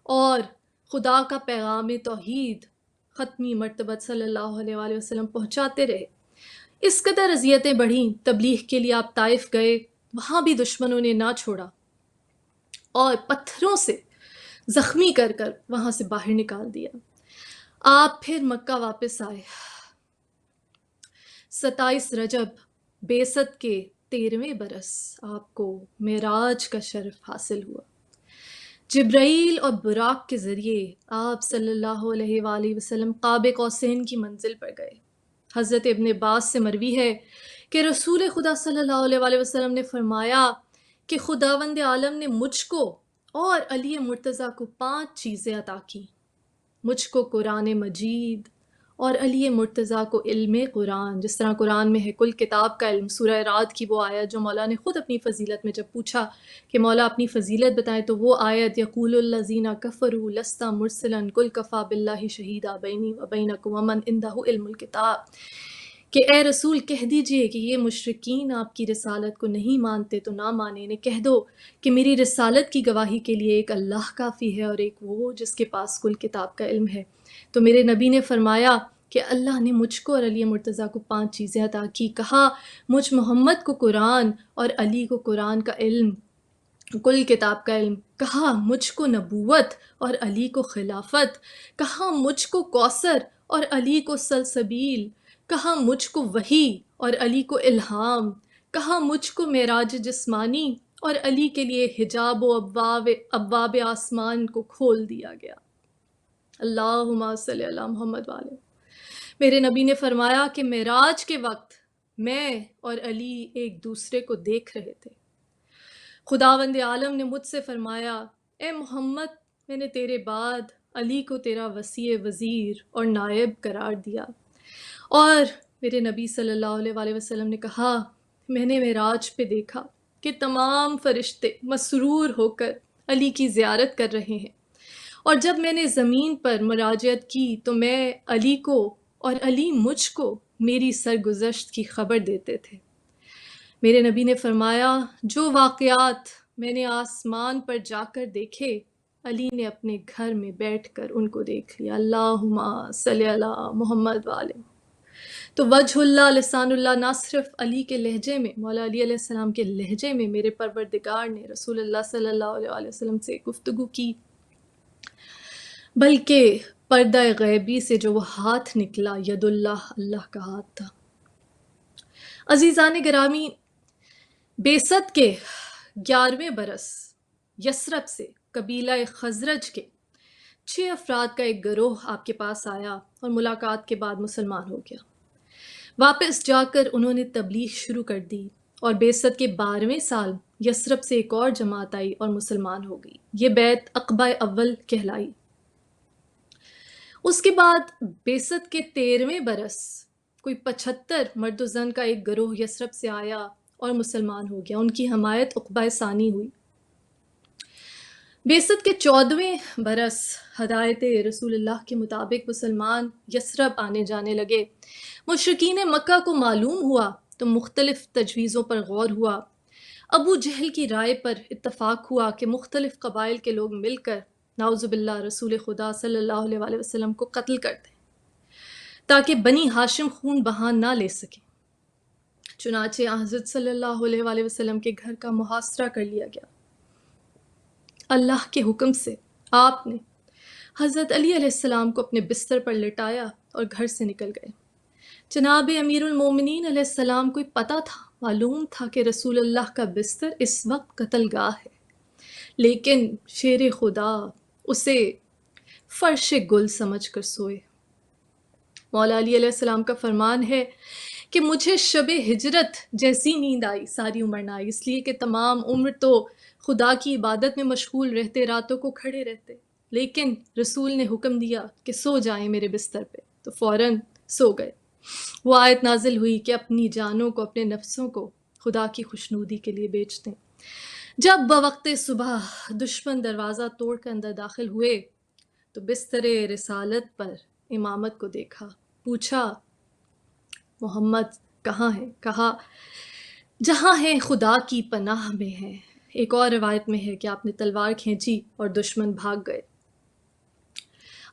اور خدا کا پیغام توحید ختمی مرتبہ صلی اللہ علیہ وآلہ وسلم پہنچاتے رہے۔ اس قدر اذیتیں بڑھیں، تبلیغ کے لیے آپ طائف گئے، وہاں بھی دشمنوں نے نہ چھوڑا اور پتھروں سے زخمی کر کر وہاں سے باہر نکال دیا۔ آپ پھر مکہ واپس آئے۔ 27 رجب بعثت کے 13ویں برس آپ کو معراج کا شرف حاصل ہوا۔ جبرائیل اور براق کے ذریعے آپ صلی اللہ علیہ وآلہ وسلم قاب قوسین کی منزل پر گئے۔ حضرت ابن عباس سے مروی ہے کہ رسول خدا صلی اللہ علیہ وآلہ وسلم نے فرمایا کہ خداوند عالم نے مجھ کو اور علی مرتضیٰ کو 5 چیزیں عطا کی، مجھ کو قرآن مجید اور علی مرتضیٰ کو علم قرآن، جس طرح قرآن میں ہے کل کتاب کا علم۔ سورہ رعد کی وہ آیت جو مولا نے خود اپنی فضیلت میں جب پوچھا کہ مولا اپنی فضیلت بتائیں تو وہ آیت یقول الذین کفروا لست مرسلا قل کفی باللہ شہیدا بینی و بینکم ومن عندہ علم الکتاب، کہ اے رسول کہہ دیجئے کہ یہ مشرکین آپ کی رسالت کو نہیں مانتے تو نہ مانے، انہیں کہہ دو کہ میری رسالت کی گواہی کے لیے ایک اللہ کافی ہے اور ایک وہ جس کے پاس کل کتاب کا علم ہے۔ تو میرے نبی نے فرمایا کہ اللہ نے مجھ کو اور علی مرتضیٰ کو 5 چیزیں عطا کی۔ کہا مجھ محمد کو قرآن اور علی کو قرآن کا علم، کل کتاب کا علم۔ کہا مجھ کو نبوت اور علی کو خلافت۔ کہا مجھ کو کوثر اور علی کو سلسبیل۔ کہا مجھ کو وحی اور علی کو الہام۔ کہا مجھ کو معراج جسمانی اور علی کے لیے حجاب و ابواب آسمان کو کھول دیا گیا۔ اللہم صلی علی محمد والے۔ میرے نبی نے فرمایا کہ معراج کے وقت میں اور علی ایک دوسرے کو دیکھ رہے تھے۔ خداوند عالم نے مجھ سے فرمایا، اے محمد، میں نے تیرے بعد علی کو تیرا وصی وزیر اور نائب قرار دیا۔ اور میرے نبی صلی اللہ علیہ وآلہ وسلم نے کہا، میں نے معراج پہ دیکھا کہ تمام فرشتے مسرور ہو کر علی کی زیارت کر رہے ہیں، اور جب میں نے زمین پر مراجعت کی تو میں علی کو اور علی مجھ کو میری سرگزشت کی خبر دیتے تھے۔ میرے نبی نے فرمایا، جو واقعات میں نے آسمان پر جا کر دیکھے، علی نے اپنے گھر میں بیٹھ کر ان کو دیکھ لیا۔ اللہم صلی علی محمد والے۔ تو وجہ اللہ لسان اللہ نہ صرف علی کے لہجے میں، مولا علی علیہ السلام کے لہجے میں میرے پروردگار نے رسول اللہ صلی اللہ علیہ وآلہ وسلم سے گفتگو کی، بلکہ پردہ غیبی سے جو وہ ہاتھ نکلا، ید اللہ، اللہ کا ہاتھ تھا۔ عزیزان گرامی، بعثت کے 11ویں برس یثرب سے قبیلہ خزرج کے 6 افراد کا ایک گروہ آپ کے پاس آیا اور ملاقات کے بعد مسلمان ہو گیا۔ واپس جا کر انہوں نے تبلیغ شروع کر دی، اور بعثت کے 12ویں سال یثرب سے ایک اور جماعت آئی اور مسلمان ہو گئی۔ یہ بیعت عقبہ اول کہلائی۔ اس کے بعد بعثت کے 13ویں برس کوئی 75 مرد و زن کا ایک گروہ یثرب سے آیا اور مسلمان ہو گیا۔ ان کی حمایت عقبہ ثانی ہوئی۔ بعثت کے 14ویں برس ہدایت رسول اللہ کے مطابق مسلمان یثرب آنے جانے لگے۔ مشرکین مکہ کو معلوم ہوا تو مختلف تجویزوں پر غور ہوا۔ ابو جہل کی رائے پر اتفاق ہوا کہ مختلف قبائل کے لوگ مل کر نعوذ باللہ رسول خدا صلی اللہ علیہ وآلہ وسلم کو قتل کر دیں تاکہ بنی ہاشم خون بہا نہ لے سکیں۔ چنانچہ حضرت صلی اللہ علیہ وآلہ وسلم کے گھر کا محاصرہ کر لیا گیا۔ اللہ کے حکم سے آپ نے حضرت علی علیہ السلام کو اپنے بستر پر لٹایا اور گھر سے نکل گئے۔ جناب امیر المومنین علیہ السلام کو پتہ تھا، معلوم تھا کہ رسول اللہ کا بستر اس وقت قتل گاہ ہے، لیکن شیر خدا اسے فرش گل سمجھ کر سوئے۔ مولا علی علیہ السلام کا فرمان ہے کہ مجھے شب ہجرت جیسی نیند آئی، ساری عمر نہ آئی، اس لیے کہ تمام عمر تو خدا کی عبادت میں مشغول رہتے، راتوں کو کھڑے رہتے، لیکن رسول نے حکم دیا کہ سو جائیں میرے بستر پہ، تو فوراً سو گئے۔ وہ آیت نازل ہوئی کہ اپنی جانوں کو، اپنے نفسوں کو خدا کی خوشنودی کے لیے بیچ دیں۔ جب بوقت صبح دشمن دروازہ توڑ کر اندر داخل ہوئے تو بستر رسالت پر امامت کو دیکھا، پوچھا محمد کہاں ہے؟ کہا جہاں ہیں خدا کی پناہ میں ہے۔ ایک اور روایت میں ہے کہ آپ نے تلوار کھینچی اور دشمن بھاگ گئے۔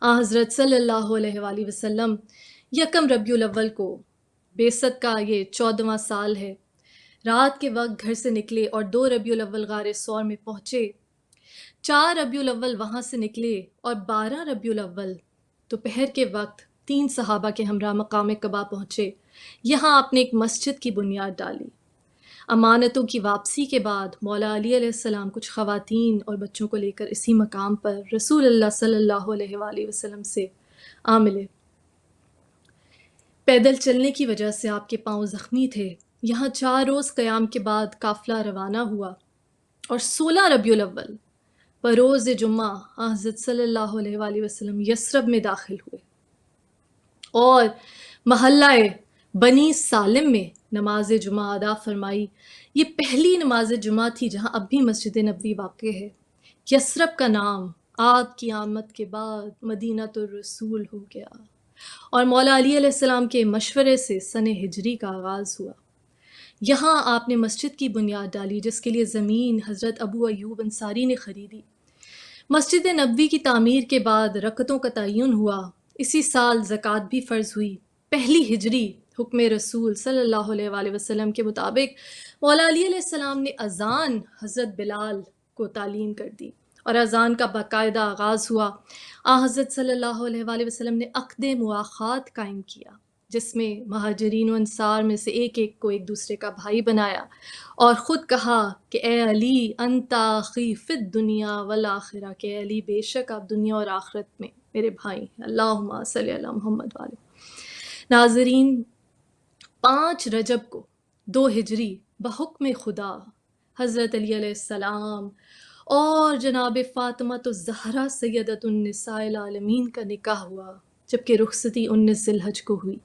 حضرت صلی اللہ علیہ وآلہ وسلم یکم ربیع الاول کو، بعثت کا یہ 14واں سال ہے، رات کے وقت گھر سے نکلے اور 2 ربیع الاول غار ثور میں پہنچے۔ 4 ربیع الاول وہاں سے نکلے اور 12 ربیع الاول دوپہر کے وقت 3 صحابہ کے ہمراہ مقام قبا پہنچے۔ یہاں آپ نے ایک مسجد کی بنیاد ڈالی۔ امانتوں کی واپسی کے بعد مولا علی علیہ السلام کچھ خواتین اور بچوں کو لے کر اسی مقام پر رسول اللہ صلی اللہ علیہ وآلہ وسلم سے آ ملے۔ پیدل چلنے کی وجہ سے آپ کے پاؤں زخمی تھے۔ یہاں 4 روز قیام کے بعد قافلہ روانہ ہوا اور 16 ربیع الاول بروز جمعہ حضرت صلی اللہ علیہ وآلہ وسلم یثرب میں داخل ہوئے اور محلہ بنی سالم میں نماز جمعہ ادا فرمائی۔ یہ پہلی نماز جمعہ تھی جہاں اب بھی مسجد نبوی واقع ہے۔ یثرب کا نام آپ کی آمد کے بعد مدینہ الرسول ہو گیا اور مولا علی علیہ السلام کے مشورے سے سن ہجری کا آغاز ہوا۔ یہاں آپ نے مسجد کی بنیاد ڈالی جس کے لیے زمین حضرت ابو ایوب انصاری نے خریدی۔ مسجد نبوی کی تعمیر کے بعد رکعتوں کا تعین ہوا۔ اسی سال زکوٰۃ بھی فرض ہوئی۔ پہلی ہجری حکم رسول صلی اللہ علیہ وآلہ وسلم کے مطابق مولا علی علیہ السلام نے اذان حضرت بلال کو تعلیم کر دی اور اذان کا باقاعدہ آغاز ہوا۔ حضرت صلی اللہ علیہ وآلہ وسلم نے عقد مواخات قائم کیا جس میں مہاجرین و انصار میں سے ایک ایک کو ایک دوسرے کا بھائی بنایا اور خود کہا کہ اے علی انتا اخی فی الدنیا والآخرہ، کہ اے علی بے شک آپ دنیا اور آخرت میں میرے بھائی ہیں۔ اللہم صلی علی محمد والے۔ ناظرین، 5 رجب کو 2 ہجری بحکم خدا حضرت علی علیہ السلام اور جناب فاطمہ الزہرا سیدۃ النساء العالمین کا نکاح ہوا، جبکہ رخصتی 19 ذی الحج کو ہوئی۔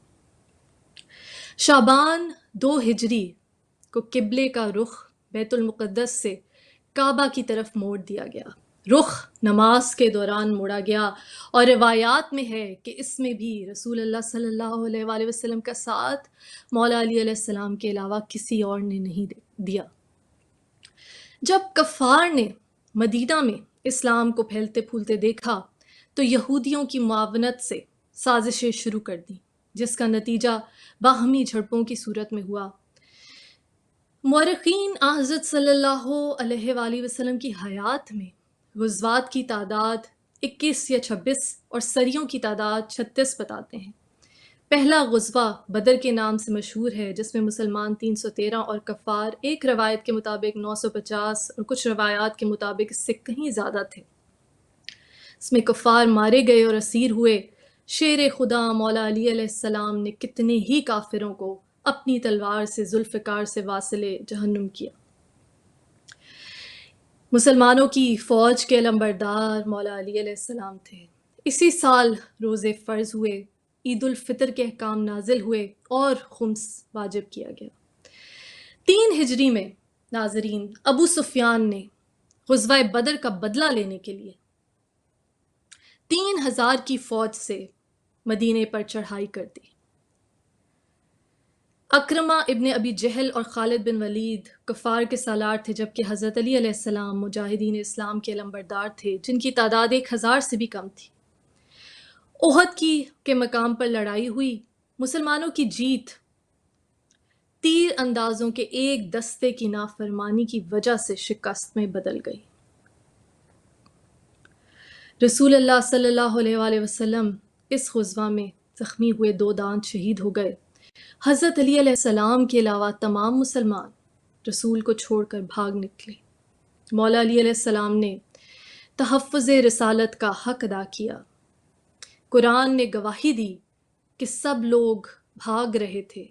شعبان 2 ہجری کو قبلے کا رخ بیت المقدس سے کعبہ کی طرف موڑ دیا گیا۔ رخ نماز کے دوران موڑا گیا اور روایات میں ہے کہ اس میں بھی رسول اللہ صلی اللہ علیہ وآلہ وسلم کا ساتھ مولا علی علیہ السلام کے علاوہ کسی اور نے نہیں دیا۔ جب کفار نے مدینہ میں اسلام کو پھیلتے پھولتے دیکھا تو یہودیوں کی معاونت سے سازشیں شروع کر دیں، جس کا نتیجہ باہمی جھڑپوں کی صورت میں ہوا۔ مورخین حضرت صلی اللہ علیہ وآلہ وسلم کی حیات میں غزوات کی تعداد 21 یا 26 اور سریوں کی تعداد 36 بتاتے ہیں۔ پہلا غزوہ بدر کے نام سے مشہور ہے، جس میں مسلمان 313 اور کفار ایک روایت کے مطابق 950 اور کچھ روایات کے مطابق اس سے کہیں زیادہ تھے۔ اس میں کفار مارے گئے اور اسیر ہوئے۔ شیر خدا مولا علی علیہ السلام نے کتنے ہی کافروں کو اپنی تلوار سے ذوالفقار سے واصل جہنم کیا۔ مسلمانوں کی فوج کے علمبردار مولا علی علیہ السلام تھے۔ اسی سال روزے فرض ہوئے، عید الفطر کے احکام نازل ہوئے اور خمس واجب کیا گیا۔ 3 ہجری میں ناظرین ابو سفیان نے غزوہ بدر کا بدلہ لینے کے لیے 3000 کی فوج سے مدینے پر چڑھائی کر دی۔ اکرمہ ابن ابی جہل اور خالد بن ولید کفار کے سالار تھے، جبکہ حضرت علی علیہ السلام مجاہدین اسلام کے علمبردار تھے، جن کی تعداد 1000 سے بھی کم تھی۔ احد کے مقام پر لڑائی ہوئی۔ مسلمانوں کی جیت تیر اندازوں کے ایک دستے کی نافرمانی کی وجہ سے شکست میں بدل گئی۔ رسول اللہ صلی اللہ علیہ وآلہ وسلم اس غزوہ میں زخمی ہوئے، 2 دانت شہید ہو گئے۔ حضرت علی علیہ السلام کے علاوہ تمام مسلمان رسول کو چھوڑ کر بھاگ نکلے۔ مولا علی علیہ السلام نے تحفظ رسالت کا حق ادا کیا۔ قرآن نے گواہی دی کہ سب لوگ بھاگ رہے تھے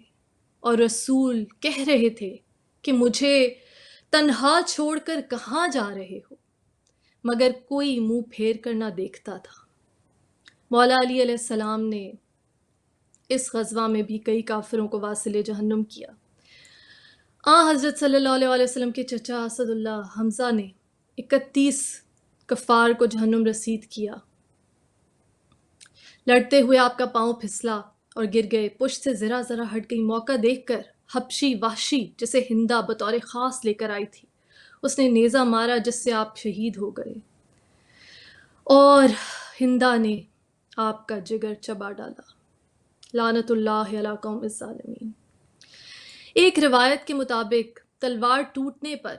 اور رسول کہہ رہے تھے کہ مجھے تنہا چھوڑ کر کہاں جا رہے ہو، مگر کوئی منہ پھیر کر نہ دیکھتا تھا۔ مولا علی علیہ السلام نے اس غزوہ میں بھی کئی کافروں کو واصل جہنم کیا۔ حضرت صلی اللہ علیہ وآلہ وسلم کے چچا اسد اللہ حمزہ نے 31 کفار کو جہنم رسید کیا۔ لڑتے ہوئے آپ کا پاؤں پھسلا اور گر گئے، پشت سے ذرا ذرا ہٹ گئی۔ موقع دیکھ کر حبشی وحشی، جسے ہندا بطور خاص لے کر آئی تھی، اس نے نیزہ مارا، جس سے آپ شہید ہو گئے اور ہندا نے آپ کا جگر چبا ڈالا۔ لعنت اللہ علی قوم الظالمین۔ ایک روایت کے مطابق تلوار ٹوٹنے پر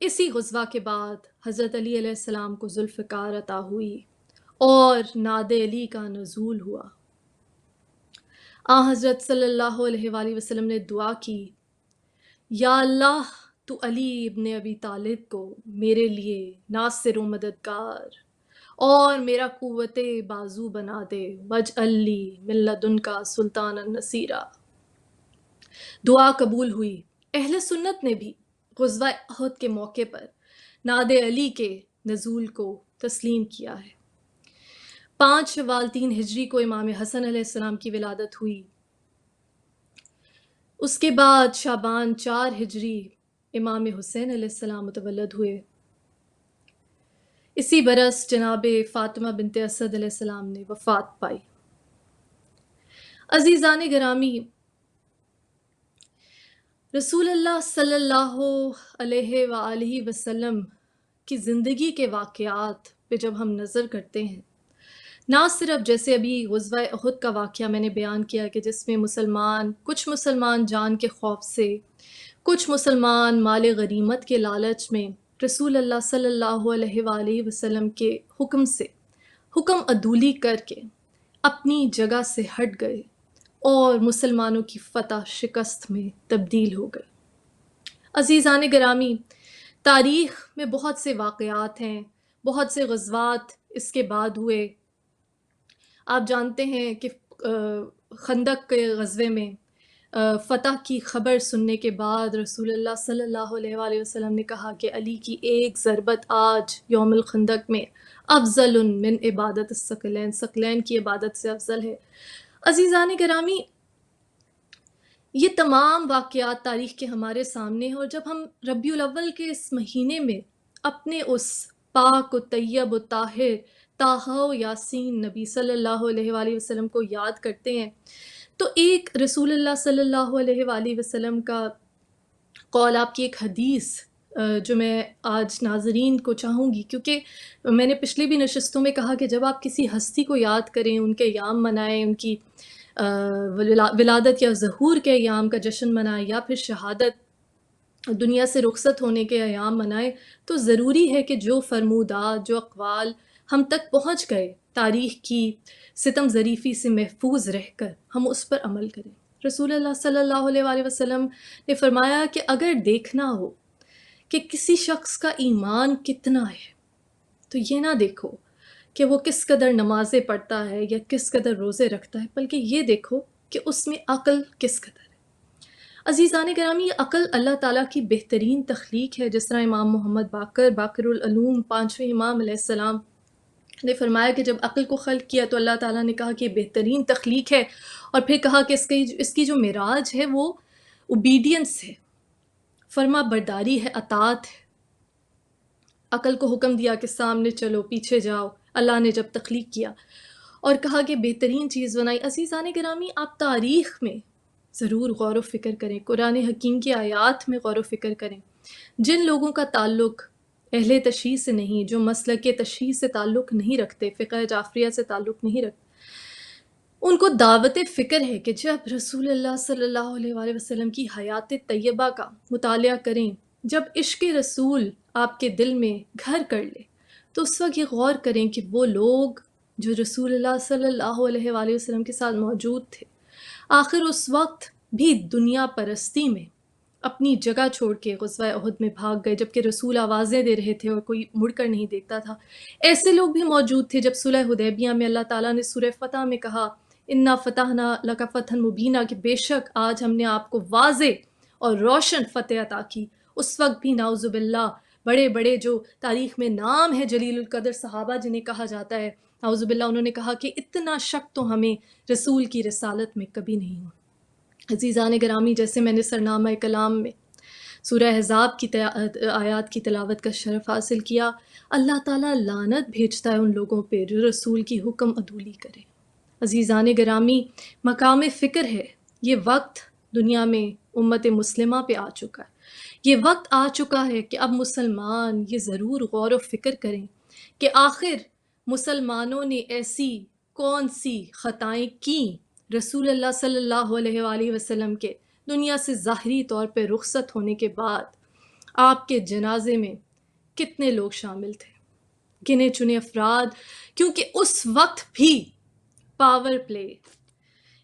اسی غزوہ کے بعد حضرت علی علیہ السلام کو ذوالفقار عطا ہوئی اور ناد علی کا نزول ہوا۔ حضرت صلی اللہ علیہ وآلہ وسلم نے دعا کی، یا اللہ تو علی ابن ابی طالب کو میرے لیے ناصر و مددگار اور میرا قوت بازو بنا دے، وجعل لی من لدنک سلطانا نصیرا۔ دعا قبول ہوئی۔ اہل سنت نے بھی غزوہ احد کے موقع پر ناد علی کے نزول کو تسلیم کیا ہے۔ 5 شوال 3 ہجری کو امام حسن علیہ السلام کی ولادت ہوئی۔ اس کے بعد شعبان 4 ہجری امام حسین علیہ السلام متولد ہوئے۔ اسی برس جناب فاطمہ بنت اسد علیہ السلام نے وفات پائی۔ عزیزان گرامی، رسول اللہ صلی اللہ علیہ وآلہ وسلم کی زندگی کے واقعات پہ جب ہم نظر کرتے ہیں، نہ صرف جیسے ابھی غزوہ احد کا واقعہ میں نے بیان کیا کہ جس میں کچھ مسلمان جان کے خوف سے، کچھ مسلمان مال غنیمت کے لالچ میں رسول اللہ صلی اللہ علیہ وآلہ وسلم کے حکم سے حکم عدولی کر کے اپنی جگہ سے ہٹ گئے اور مسلمانوں کی فتح شکست میں تبدیل ہو گئی۔ عزیزان گرامی، تاریخ میں بہت سے واقعات ہیں، بہت سے غزوات اس کے بعد ہوئے۔ آپ جانتے ہیں کہ خندق کے غزوے میں فتح کی خبر سننے کے بعد رسول اللہ صلی اللہ علیہ وآلہ وسلم نے کہا کہ علی کی ایک ضربت آج یوم الخندق میں افضل من عبادت الثقلین، ثقلین کی عبادت سے افضل ہے۔ عزیزان گرامی، یہ تمام واقعات تاریخ کے ہمارے سامنے ہیں، اور جب ہم ربیع الاول کے اس مہینے میں اپنے اس پاک و طیب و طاہر طٰہٰ و یاسین نبی صلی اللہ علیہ وآلہ وسلم کو یاد کرتے ہیں، تو ایک رسول اللہ صلی اللہ علیہ وآلہ وسلم کا قول، آپ کی ایک حدیث جو میں آج ناظرین کو چاہوں گی، کیونکہ میں نے پچھلی بھی نشستوں میں کہا کہ جب آپ کسی ہستی کو یاد کریں، ان کے ایام منائیں، ان کی ولادت یا ظہور کے ایام کا جشن منائیں، یا پھر شہادت، دنیا سے رخصت ہونے کے ایام منائیں، تو ضروری ہے کہ جو فرمودات، جو اقوال ہم تک پہنچ گئے تاریخ کی ستم ظریفی سے محفوظ رہ کر، ہم اس پر عمل کریں۔ رسول اللہ صلی اللہ علیہ وآلہ وسلم نے فرمایا کہ اگر دیکھنا ہو کہ کسی شخص کا ایمان کتنا ہے، تو یہ نہ دیکھو کہ وہ کس قدر نمازیں پڑھتا ہے یا کس قدر روزے رکھتا ہے، بلکہ یہ دیکھو کہ اس میں عقل کس قدر ہے۔ عزیزان گرامی، یہ عقل اللہ تعالیٰ کی بہترین تخلیق ہے، جس طرح امام محمد باقر العلوم، پانچویں امام علیہ السلام نے فرمایا کہ جب عقل کو خلق کیا تو اللہ تعالیٰ نے کہا کہ یہ بہترین تخلیق ہے، اور پھر کہا کہ اس کی جو معراج ہے وہ اوبیڈینس ہے، فرما برداری ہے، اطاعت ہے۔ عقل کو حکم دیا کہ سامنے چلو، پیچھے جاؤ، اللہ نے جب تخلیق کیا اور کہا کہ بہترین چیز بنائی۔ عزیزان گرامی، آپ تاریخ میں ضرور غور و فکر کریں، قرآن حکیم کی آیات میں غور و فکر کریں۔ جن لوگوں کا تعلق اہل تشیع سے نہیں، جو مسلک تشیع سے تعلق نہیں رکھتے، فقہ جعفریہ سے تعلق نہیں رکھتے، ان کو دعوت فکر ہے کہ جب رسول اللہ صلی اللہ علیہ وآلہ وسلم کی حیات طیبہ کا مطالعہ کریں، جب عشق رسول آپ کے دل میں گھر کر لے، تو اس وقت یہ غور کریں کہ وہ لوگ جو رسول اللہ صلی اللہ علیہ وآلہ وسلم کے ساتھ موجود تھے، آخر اس وقت بھی دنیا پرستی میں اپنی جگہ چھوڑ کے غزوہ احد میں بھاگ گئے، جبکہ رسول آوازیں دے رہے تھے اور کوئی مڑ کر نہیں دیکھتا تھا۔ ایسے لوگ بھی موجود تھے جب صلح حدیبیہ میں اللہ تعالیٰ نے سورہ فتح میں کہا انا فتحنا لک فتحا مبینا، کہ بے شک آج ہم نے آپ کو واضح اور روشن فتح عطا کی۔ اس وقت بھی نعوذ باللہ بڑے بڑے جو تاریخ میں نام ہے جلیل القدر صحابہ جنہیں کہا جاتا ہے، نعوذ باللہ انہوں نے کہا کہ اتنا شک تو ہمیں رسول کی رسالت میں کبھی نہیں ہوا۔ عزیزان گرامی، جیسے میں نے سرنامہ کلام میں سورہ احزاب کی آیات کی تلاوت کا شرف حاصل کیا، اللہ تعالیٰ لعنت بھیجتا ہے ان لوگوں پہ جو رسول کی حکم عدولی کرے۔ عزیزان گرامی، مقام فکر ہے، یہ وقت دنیا میں امت مسلمہ پہ آ چکا ہے۔ یہ وقت آ چکا ہے کہ اب مسلمان یہ ضرور غور و فکر کریں کہ آخر مسلمانوں نے ایسی کون سی خطائیں کیں رسول اللہ صلی اللہ علیہ وآلہ وسلم کے دنیا سے ظاہری طور پہ رخصت ہونے کے بعد آپ کے جنازے میں کتنے لوگ شامل تھے؟ گنے چنے افراد، کیونکہ اس وقت بھی پاور پلے،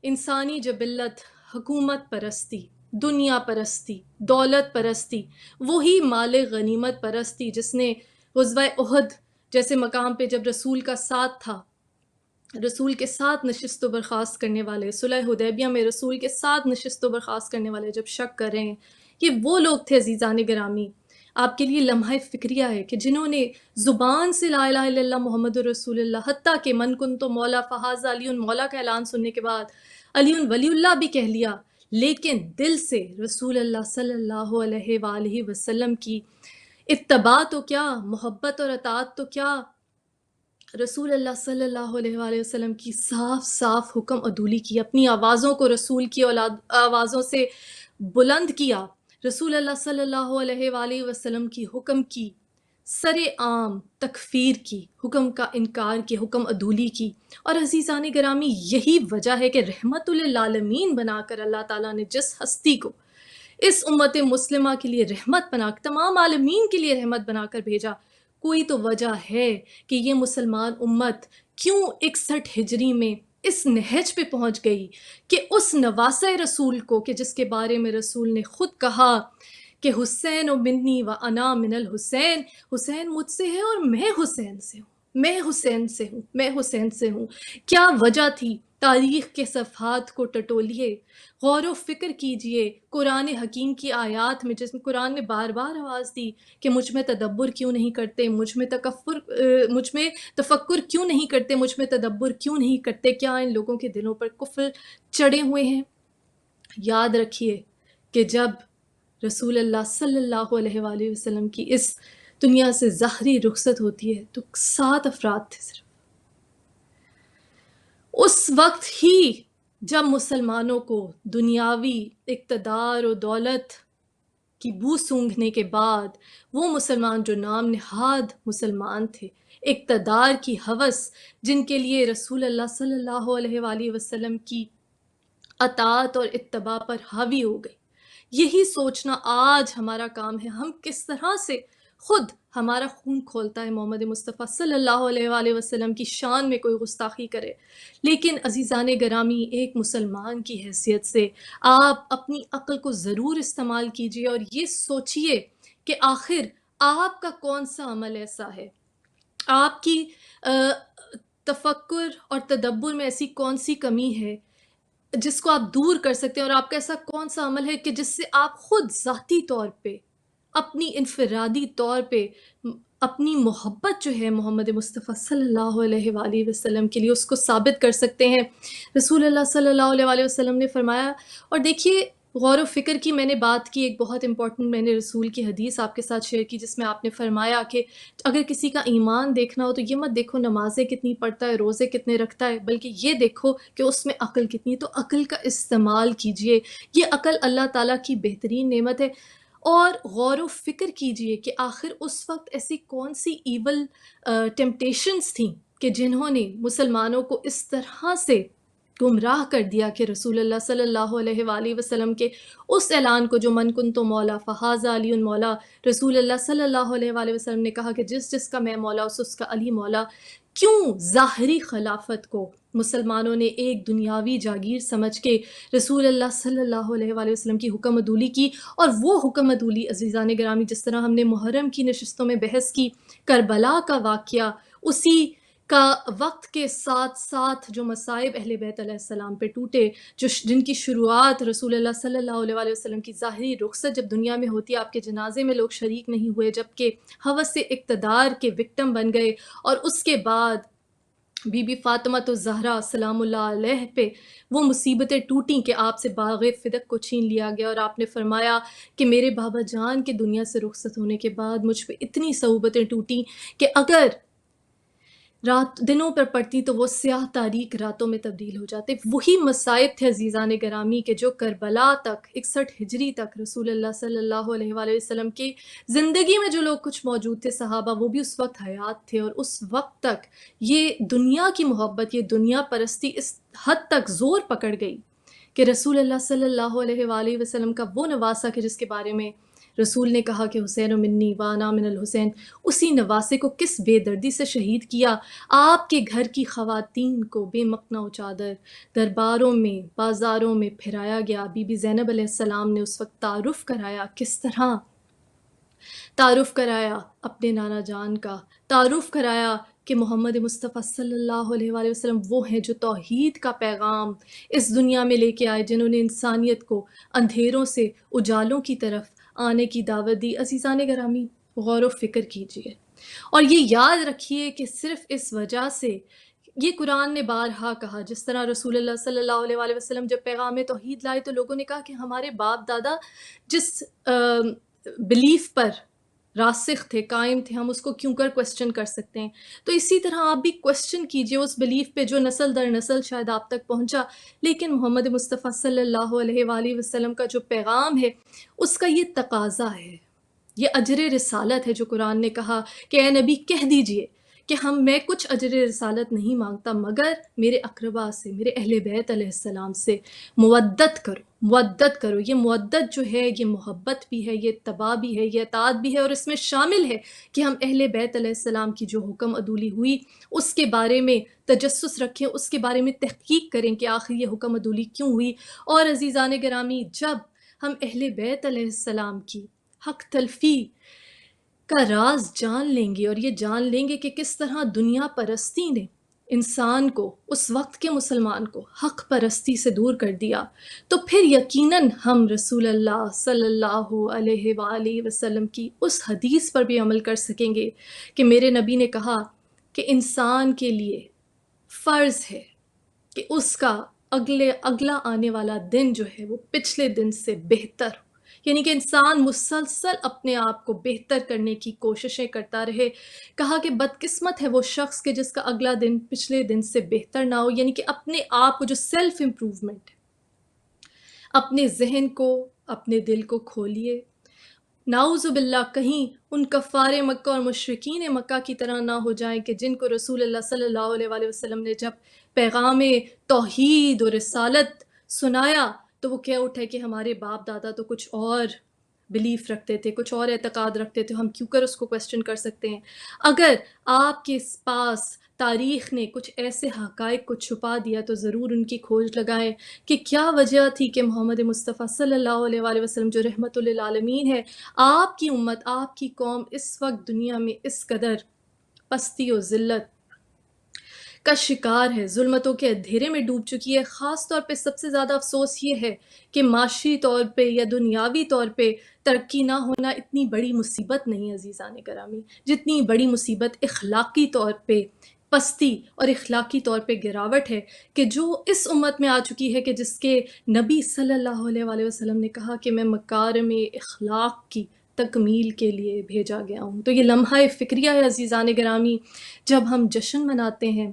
انسانی جبلت، حکومت پرستی، دنیا پرستی، دولت پرستی، وہی مال غنیمت پرستی جس نے غزوہ احد جیسے مقام پہ جب رسول کا ساتھ تھا، رسول کے ساتھ نشست و برخاست کرنے والے، صلح حدیبیہ میں رسول کے ساتھ نشست و برخاست کرنے والے جب شک کر رہے ہیں، یہ وہ لوگ تھے عزیزان گرامی۔ آپ کے لیے لمحہ فکریہ ہے کہ جنہوں نے زبان سے لا الہ الا اللہ محمد رسول اللہ، حتیٰ کہ من کنت مولا فہذا علی مولا کا اعلان سننے کے بعد علی ولی اللہ بھی کہہ لیا، لیکن دل سے رسول اللہ صلی اللہ علیہ وآلہ وسلم کی اتباع تو کیا، محبت اور اطاعت تو کیا، رسول اللہ صلی اللہ علیہ وآلہ وسلم کی صاف صاف حکم عدولی کی، اپنی آوازوں کو رسول کی آوازوں سے بلند کیا، رسول اللہ صلی اللہ علیہ وآلہ وسلم کی حکم کی سر عام تکفیر کی، حکم کا انکار کی، حکم عدولی کی۔ اور عزیزان گرامی، یہی وجہ ہے کہ رحمت للعالمین بنا کر اللہ تعالیٰ نے جس ہستی کو اس امت مسلمہ کے لیے رحمت بنا کر، تمام عالمین کے لیے رحمت بنا کر بھیجا، کوئی تو وجہ ہے کہ یہ مسلمان امت کیوں 61 ہجری میں اس نہج پہ پہنچ گئی کہ اس نواسۂ رسول کو، کہ جس کے بارے میں رسول نے خود کہا کہ حسین و منی و انا من الحسین، حسین مجھ سے ہے اور میں حسین سے ہوں، میں حسین سے ہوں، میں حسین سے ہوں۔ کیا وجہ تھی؟ تاریخ کے صفحات کو ٹٹولیے، غور و فکر کیجئے قرآن حکیم کی آیات میں، جس میں قرآن نے بار بار آواز دی کہ مجھ میں تدبر کیوں نہیں کرتے، مجھ میں تفکر کیوں نہیں کرتے، مجھ میں تدبر کیوں نہیں کرتے؟ کیا ان لوگوں کے دلوں پر کفر چڑھے ہوئے ہیں؟ یاد رکھیے کہ جب رسول اللہ صلی اللہ علیہ وآلہ وسلم کی اس دنیا سے ظاہری رخصت ہوتی ہے تو 7 افراد تھے صرف۔ اس وقت ہی جب مسلمانوں کو دنیاوی اقتدار و دولت کی بو سونگھنے کے بعد، وہ مسلمان جو نام نہاد مسلمان تھے، اقتدار کی ہوس، جن کے لیے رسول اللہ صلی اللہ علیہ وآلہ وسلم کی اطاعت اور اتباع پر حاوی ہو گئی۔ یہی سوچنا آج ہمارا کام ہے، ہم کس طرح سے خود ہمارا خون کھولتا ہے محمد مصطفیٰ صلی اللہ علیہ وآلہ وسلم کی شان میں کوئی گستاخی کرے۔ لیکن عزیزان گرامی، ایک مسلمان کی حیثیت سے آپ اپنی عقل کو ضرور استعمال کیجئے اور یہ سوچئے کہ آخر آپ کا کون سا عمل ایسا ہے، آپ کی تفکر اور تدبر میں ایسی کون سی کمی ہے جس کو آپ دور کر سکتے ہیں، اور آپ کا ایسا کون سا عمل ہے کہ جس سے آپ خود ذاتی طور پہ، اپنی انفرادی طور پہ اپنی محبت جو ہے محمد مصطفیٰ صلی اللہ علیہ وآلہ وسلم کے لیے اس کو ثابت کر سکتے ہیں۔ رسول اللہ صلی اللہ علیہ وآلہ وسلم نے فرمایا، اور دیکھیے غور و فکر کی میں نے بات کی، ایک بہت امپورٹنٹ میں نے رسول کی حدیث آپ کے ساتھ شیئر کی جس میں آپ نے فرمایا کہ اگر کسی کا ایمان دیکھنا ہو تو یہ مت دیکھو نمازیں کتنی پڑھتا ہے، روزے کتنے رکھتا ہے، بلکہ یہ دیکھو کہ اس میں عقل کتنی ہے۔ تو عقل کا استعمال کیجئے، یہ عقل اللہ تعالیٰ کی بہترین نعمت ہے، اور غور و فکر کیجئے کہ آخر اس وقت ایسی کون سی ایول ٹیمپٹیشنز تھیں کہ جنہوں نے مسلمانوں کو اس طرح سے گمراہ کر دیا کہ رسول اللہ صلی اللہ علیہ وآلہ وسلم کے اس اعلان کو جو من کنت مولا فہذا علی مولا، رسول اللہ صلی اللہ علیہ وآلہ وسلم نے کہا کہ جس جس کا میں مولا اس کا علی مولا، کیوں ظاہری خلافت کو مسلمانوں نے ایک دنیاوی جاگیر سمجھ کے رسول اللہ صلی اللہ علیہ وآلہ وسلم کی حکم عدولی کی؟ اور وہ حکم عدولی عزیزان گرامی، جس طرح ہم نے محرم کی نشستوں میں بحث کی، کربلا کا واقعہ، اسی کا وقت کے ساتھ ساتھ جو مصائب اہل بیت علیہ السلام پہ ٹوٹے، جن کی شروعات رسول اللہ صلی اللہ علیہ وآلہ وسلم کی ظاہری رخصت جب دنیا میں ہوتی ہے، آپ کے جنازے میں لوگ شریک نہیں ہوئے، جبکہ ہوس اقتدار کے وکٹم بن گئے، اور اس کے بعد بی بی فاطمہ الزہرا سلام اللہ علیہ پہ وہ مصیبتیں ٹوٹیں کہ آپ سے باغ فدق کو چھین لیا گیا، اور آپ نے فرمایا کہ میرے بابا جان کے دنیا سے رخصت ہونے کے بعد مجھ پہ اتنی صعوبتیں ٹوٹیں کہ اگر دنوں پر پڑتی تو وہ سیاہ تاریک راتوں میں تبدیل ہو جاتے۔ وہی مصائب تھے عزیزان گرامی کہ جو کربلا تک 61 ہجری تک رسول اللہ صلی اللہ علیہ وآلہ وسلم کی زندگی میں جو لوگ کچھ موجود تھے صحابہ، وہ بھی اس وقت حیات تھے، اور اس وقت تک یہ دنیا کی محبت، یہ دنیا پرستی اس حد تک زور پکڑ گئی کہ رسول اللہ صلی اللہ علیہ وآلہ وسلم کا وہ نواسہ کہ جس کے بارے میں رسول نے کہا کہ حسین و منی وانا من الحسین، اسی نواسے کو کس بے دردی سے شہید کیا۔ آپ کے گھر کی خواتین کو بے مقنع و چادر درباروں میں، بازاروں میں پھرایا گیا۔ بی بی زینب علیہ السلام نے اس وقت تعارف کرایا، کس طرح تعارف کرایا اپنے نانا جان کا، تعارف کرایا کہ محمد مصطفیٰ صلی اللہ علیہ وآلہ وسلم وہ ہیں جو توحید کا پیغام اس دنیا میں لے کے آئے، جنہوں نے انسانیت کو اندھیروں سے اجالوں کی طرف آنے کی دعوت دی۔ عزیزان گرامی، غور و فکر کیجئے، اور یہ یاد رکھیے کہ صرف اس وجہ سے یہ قرآن نے بارہا کہا، جس طرح رسول اللہ صلی اللہ علیہ وآلہ وسلم جب پیغام توحید لائے تو لوگوں نے کہا کہ ہمارے باپ دادا جس بلیف پر راسخ تھے، قائم تھے، ہم اس کو کیوں کر کوسچن کر سکتے ہیں؟ تو اسی طرح آپ بھی کوسچن کیجئے اس بلیف پہ جو نسل در نسل شاید آپ تک پہنچا، لیکن محمد مصطفیٰ صلی اللہ علیہ وآلہ وسلم کا جو پیغام ہے اس کا یہ تقاضا ہے، یہ اجر رسالت ہے جو قرآن نے کہا کہ اے نبی کہہ دیجئے کہ میں کچھ اجر رسالت نہیں مانگتا مگر میرے اقربا سے، میرے اہل بیت علیہ السلام سے مودت کرو، مودت کرو. یہ مودت جو ہے یہ محبت بھی ہے، یہ اتباع بھی ہے، یہ اطاعت بھی ہے، اور اس میں شامل ہے کہ ہم اہل بیت علیہ السلام کی جو حکم عدولی ہوئی اس کے بارے میں تجسس رکھیں، اس کے بارے میں تحقیق کریں کہ آخر یہ حکم عدولی کیوں ہوئی. اور عزیزان گرامی، جب ہم اہل بیت علیہ السلام کی حق تلفی کا راز جان لیں گے اور یہ جان لیں گے کہ کس طرح دنیا پرستی نے انسان کو، اس وقت کے مسلمان کو، حق پرستی سے دور کر دیا، تو پھر یقیناً ہم رسول اللہ صلی اللہ علیہ وآلہ وسلم کی اس حدیث پر بھی عمل کر سکیں گے کہ میرے نبی نے کہا کہ انسان کے لیے فرض ہے کہ اس کا اگلا آنے والا دن جو ہے وہ پچھلے دن سے بہتر ہو. یعنی کہ انسان مسلسل اپنے آپ کو بہتر کرنے کی کوششیں کرتا رہے. کہا کہ بدقسمت ہے وہ شخص کہ جس کا اگلا دن پچھلے دن سے بہتر نہ ہو. یعنی کہ اپنے آپ کو جو سیلف امپروومنٹ ہے، اپنے ذہن کو، اپنے دل کو کھولیے. نعوذ باللہ کہیں ان کفار مکہ اور مشرکین مکہ کی طرح نہ ہو جائیں کہ جن کو رسول اللہ صلی اللہ علیہ وآلہ وسلم نے جب پیغام توحید و رسالت سنایا تو وہ کہہ اٹھے کہ ہمارے باپ دادا تو کچھ اور بلیف رکھتے تھے، کچھ اور اعتقاد رکھتے تھے، ہم کیوں کر اس کو کویسچن کر سکتے ہیں. اگر آپ کے پاس تاریخ نے کچھ ایسے حقائق کو چھپا دیا تو ضرور ان کی کھوج لگائیں کہ کیا وجہ تھی کہ محمد مصطفیٰ صلی اللہ علیہ وآلہ وسلم جو رحمت للعالمین ہے، آپ کی امت، آپ کی قوم اس وقت دنیا میں اس قدر پستی و ذلت کا شکار ہے، ظلمتوں کے اندھیرے میں ڈوب چکی ہے. خاص طور پہ سب سے زیادہ افسوس یہ ہے کہ معاشی طور پہ یا دنیاوی طور پہ ترقی نہ ہونا اتنی بڑی مصیبت نہیں عزیزان گرامی، جتنی بڑی مصیبت اخلاقی طور پہ پستی اور اخلاقی طور پہ گراوٹ ہے کہ جو اس امت میں آ چکی ہے کہ جس کے نبی صلی اللہ علیہ وآلہ وسلم نے کہا کہ میں مکارم اخلاق کی تکمیل کے لیے بھیجا گیا ہوں. تو یہ لمحہ فکریہ ہے عزیزان گرامی، جب ہم جشن مناتے ہیں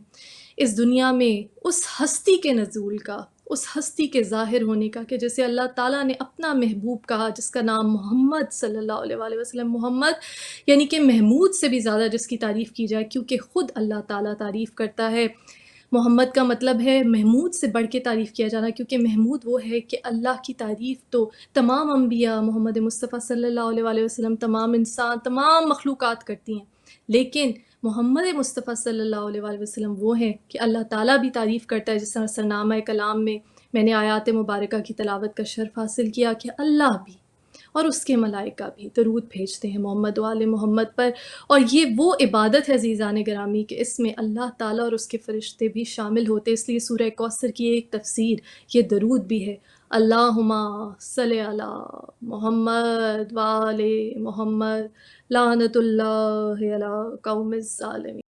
اس دنیا میں اس ہستی کے نزول کا، اس ہستی کے ظاہر ہونے کا کہ جسے اللہ تعالیٰ نے اپنا محبوب کہا، جس کا نام محمد صلی اللہ علیہ وآلہ وسلم، محمد یعنی کہ محمود سے بھی زیادہ جس کی تعریف کی جائے، کیونکہ خود اللہ تعالیٰ تعریف کرتا ہے. محمد کا مطلب ہے محمود سے بڑھ کے تعریف کیا جانا، کیونکہ محمود وہ ہے کہ اللہ کی تعریف تو تمام انبیاء، محمد مصطفیٰ صلی اللہ علیہ وآلہ وسلم، تمام انسان، تمام مخلوقات کرتی ہیں، لیکن محمد مصطفیٰ صلی اللہ علیہ وآلہ وسلم وہ ہیں کہ اللہ تعالیٰ بھی تعریف کرتا ہے. جس طرح سرنامہ کلام میں میں نے آیات مبارکہ کی تلاوت کا شرف حاصل کیا کہ اللہ بھی اور اس کے ملائکہ بھی درود بھیجتے ہیں محمد و آل محمد پر. اور یہ وہ عبادت ہے عزیزان گرامی کہ اس میں اللہ تعالیٰ اور اس کے فرشتے بھی شامل ہوتے. اس لیے سورہ کوثر کی ایک تفسیر یہ درود بھی ہے، اللہم صلی علی محمد و آل محمد، لعنت اللہ علی قوم الظالمین.